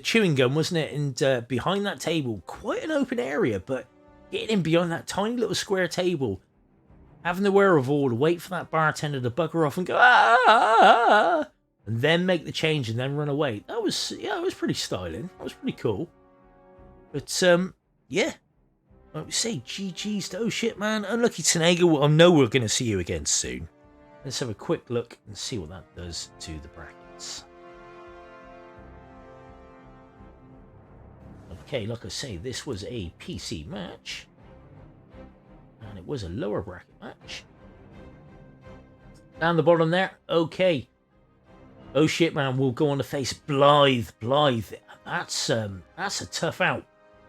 chewing gum, wasn't it? And behind that table, quite an open area, but getting in behind that tiny little square table, having the wherewithal to wait for that bartender to bugger off and go and then make the change and then run away. That was pretty styling. That was pretty cool. But yeah, like we say, GG's to shit, man. Unlucky Tnega. Well, I know we're going to see you again soon. Let's have a quick look and see what that does to the brackets. Okay, like I say, this was a PC match. And it was a lower bracket match. Down the bottom there, okay. Oh shit, man, we'll go on to face Blythe. Blythe, that's a tough out.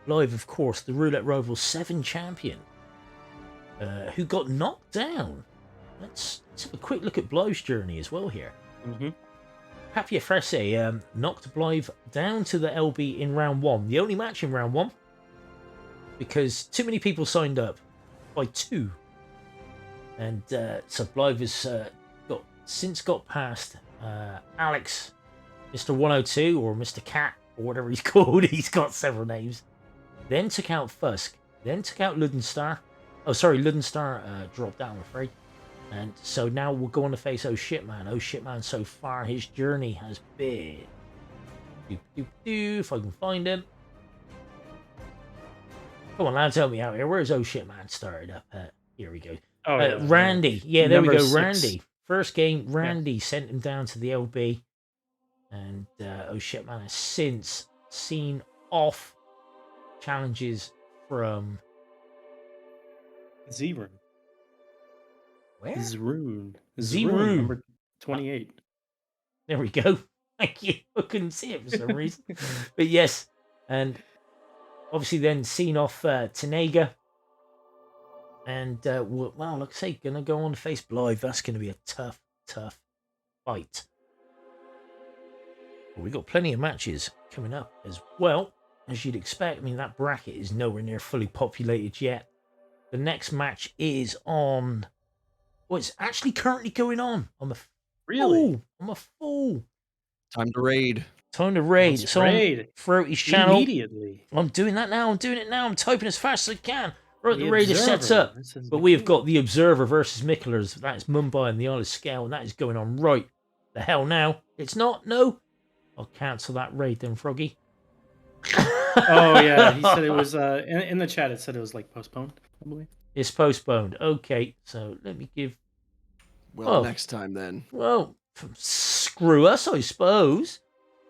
Blythe, of course, the Roulette Rivals 7 champion. Who got knocked down. Let's have a quick look at Blythe's journey as well here. Happy Fresse knocked Blythe down to the LB in round 1. The only match in round 1. Because too many people signed up by 2. And so Blythe has got past Alex, Mr. 102 or Mr. Cat or whatever he's called. He's got several names. Then took out Fusk. Then took out Ludenstar. Oh, sorry, Ludenstar dropped out, I'm afraid. And so now we'll go on to face Oh Shit Man. Oh Shit Man, so far his journey has been... if I can find him. Come on, lads, help me out here. Where's Oh Shit Man started up at? Here we go. Randy. Yeah, there we go. 6. Randy. First game, Randy sent him down to the LB. And Oh Shit Man has since seen off challenges from... Z-Rune. Where? Zroon. Z-Rune. Number 28. There we go. Thank you. I couldn't see it for some reason. But yes. And obviously then seen off Tnega. And, well, like I say, going to go on to face Blythe. That's going to be a tough, tough fight. But we've got plenty of matches coming up as well, as you'd expect. I mean, that bracket is nowhere near fully populated yet. The next match is on... Well, it's actually currently going on. I'm a fool. Time to raid. It's on Throaty's channel. Immediately. I'm doing that now. I'm typing as fast as I can. Right, the raid is set up. But we have got the Observer versus Mikkelers. That is Mumbai and the Isle of Scale, and that is going on right the hell now. It's not. No. I'll cancel that raid then, Froggy. Oh, yeah. He said it was, in the chat, it said it was like postponed, probably. It's postponed. Okay, so let me give... Well, next time then. Well, screw us, I suppose.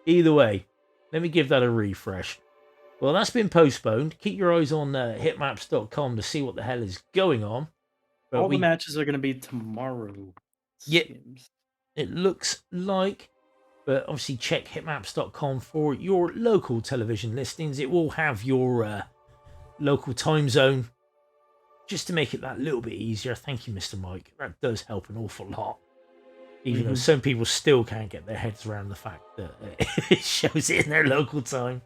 Either way, let me give that a refresh. Well, that's been postponed. Keep your eyes on hitmaps.com to see what the hell is going on. But the matches are going to be tomorrow. Yep, it looks like. But obviously check hitmaps.com for your local television listings. It will have your local time zone. Just to make it that little bit easier. Thank you, Mr. Mike. That does help an awful lot. Even though some people still can't get their heads around the fact that it shows it in their local time.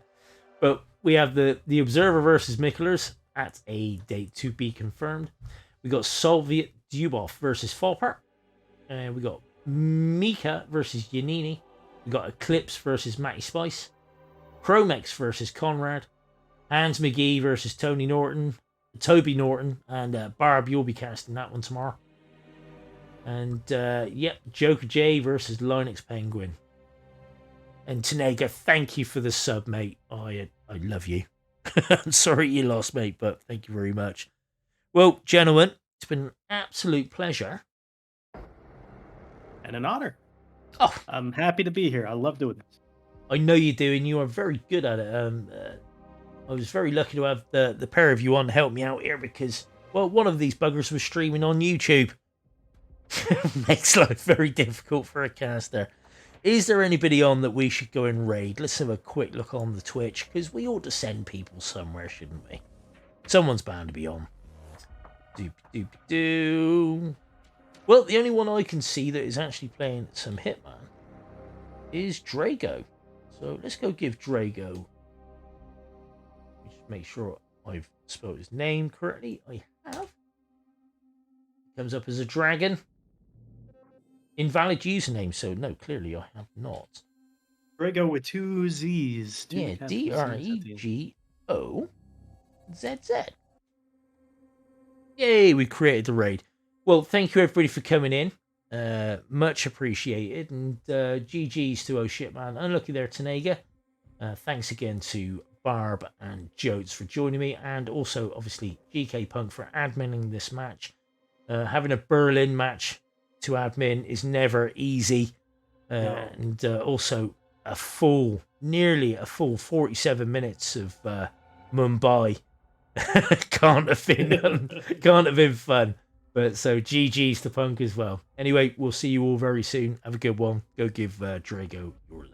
But we have the Observer versus Mikkelers at a date to be confirmed. We got Soviet Dubov versus Falpart. And we got Mika versus Yanini. We got Eclipse versus Matty Spice. Chromex versus Conrad. Hans McGee versus Toby Norton, and Barb, you'll be casting that one tomorrow. And Joker J versus Linux Penguin. And Tnega, thank you for the sub, mate. I love you. I'm sorry you lost, mate, but thank you very much. Well, gentlemen, It's been an absolute pleasure. And an honor. Oh, I'm happy to be here. I love doing this. I know you do, and you are very good at it. I was very lucky to have the pair of you on to help me out here because, well, one of these buggers was streaming on YouTube. Makes life very difficult for a caster. Is there anybody on that we should go and raid? Let's have a quick look on the Twitch, because we ought to send people somewhere, shouldn't we? Someone's bound to be on. Doop-doop-doo. Well, the only one I can see that is actually playing some Hitman is Drago. So let's go give Drago... Just make sure I've spelled his name correctly. I have. Comes up as a dragon. Invalid username, so no, clearly I have not. Drago with 2 Z's. Yeah, Drego ZZ. Yay, we created the raid. Well, thank you everybody for coming in. Much appreciated. And GG's to Oh Shit Man. Unlucky there, Tnega. Thanks again to Barb and Joats for joining me. And also, obviously, GK Punk for adminning this match. Having a Berlin match to admin is never easy. And also nearly a full 47 minutes of Mumbai. can't have been fun. But so GG's to Punk as well. Anyway, we'll see you all very soon. Have a good one. Go give Drago your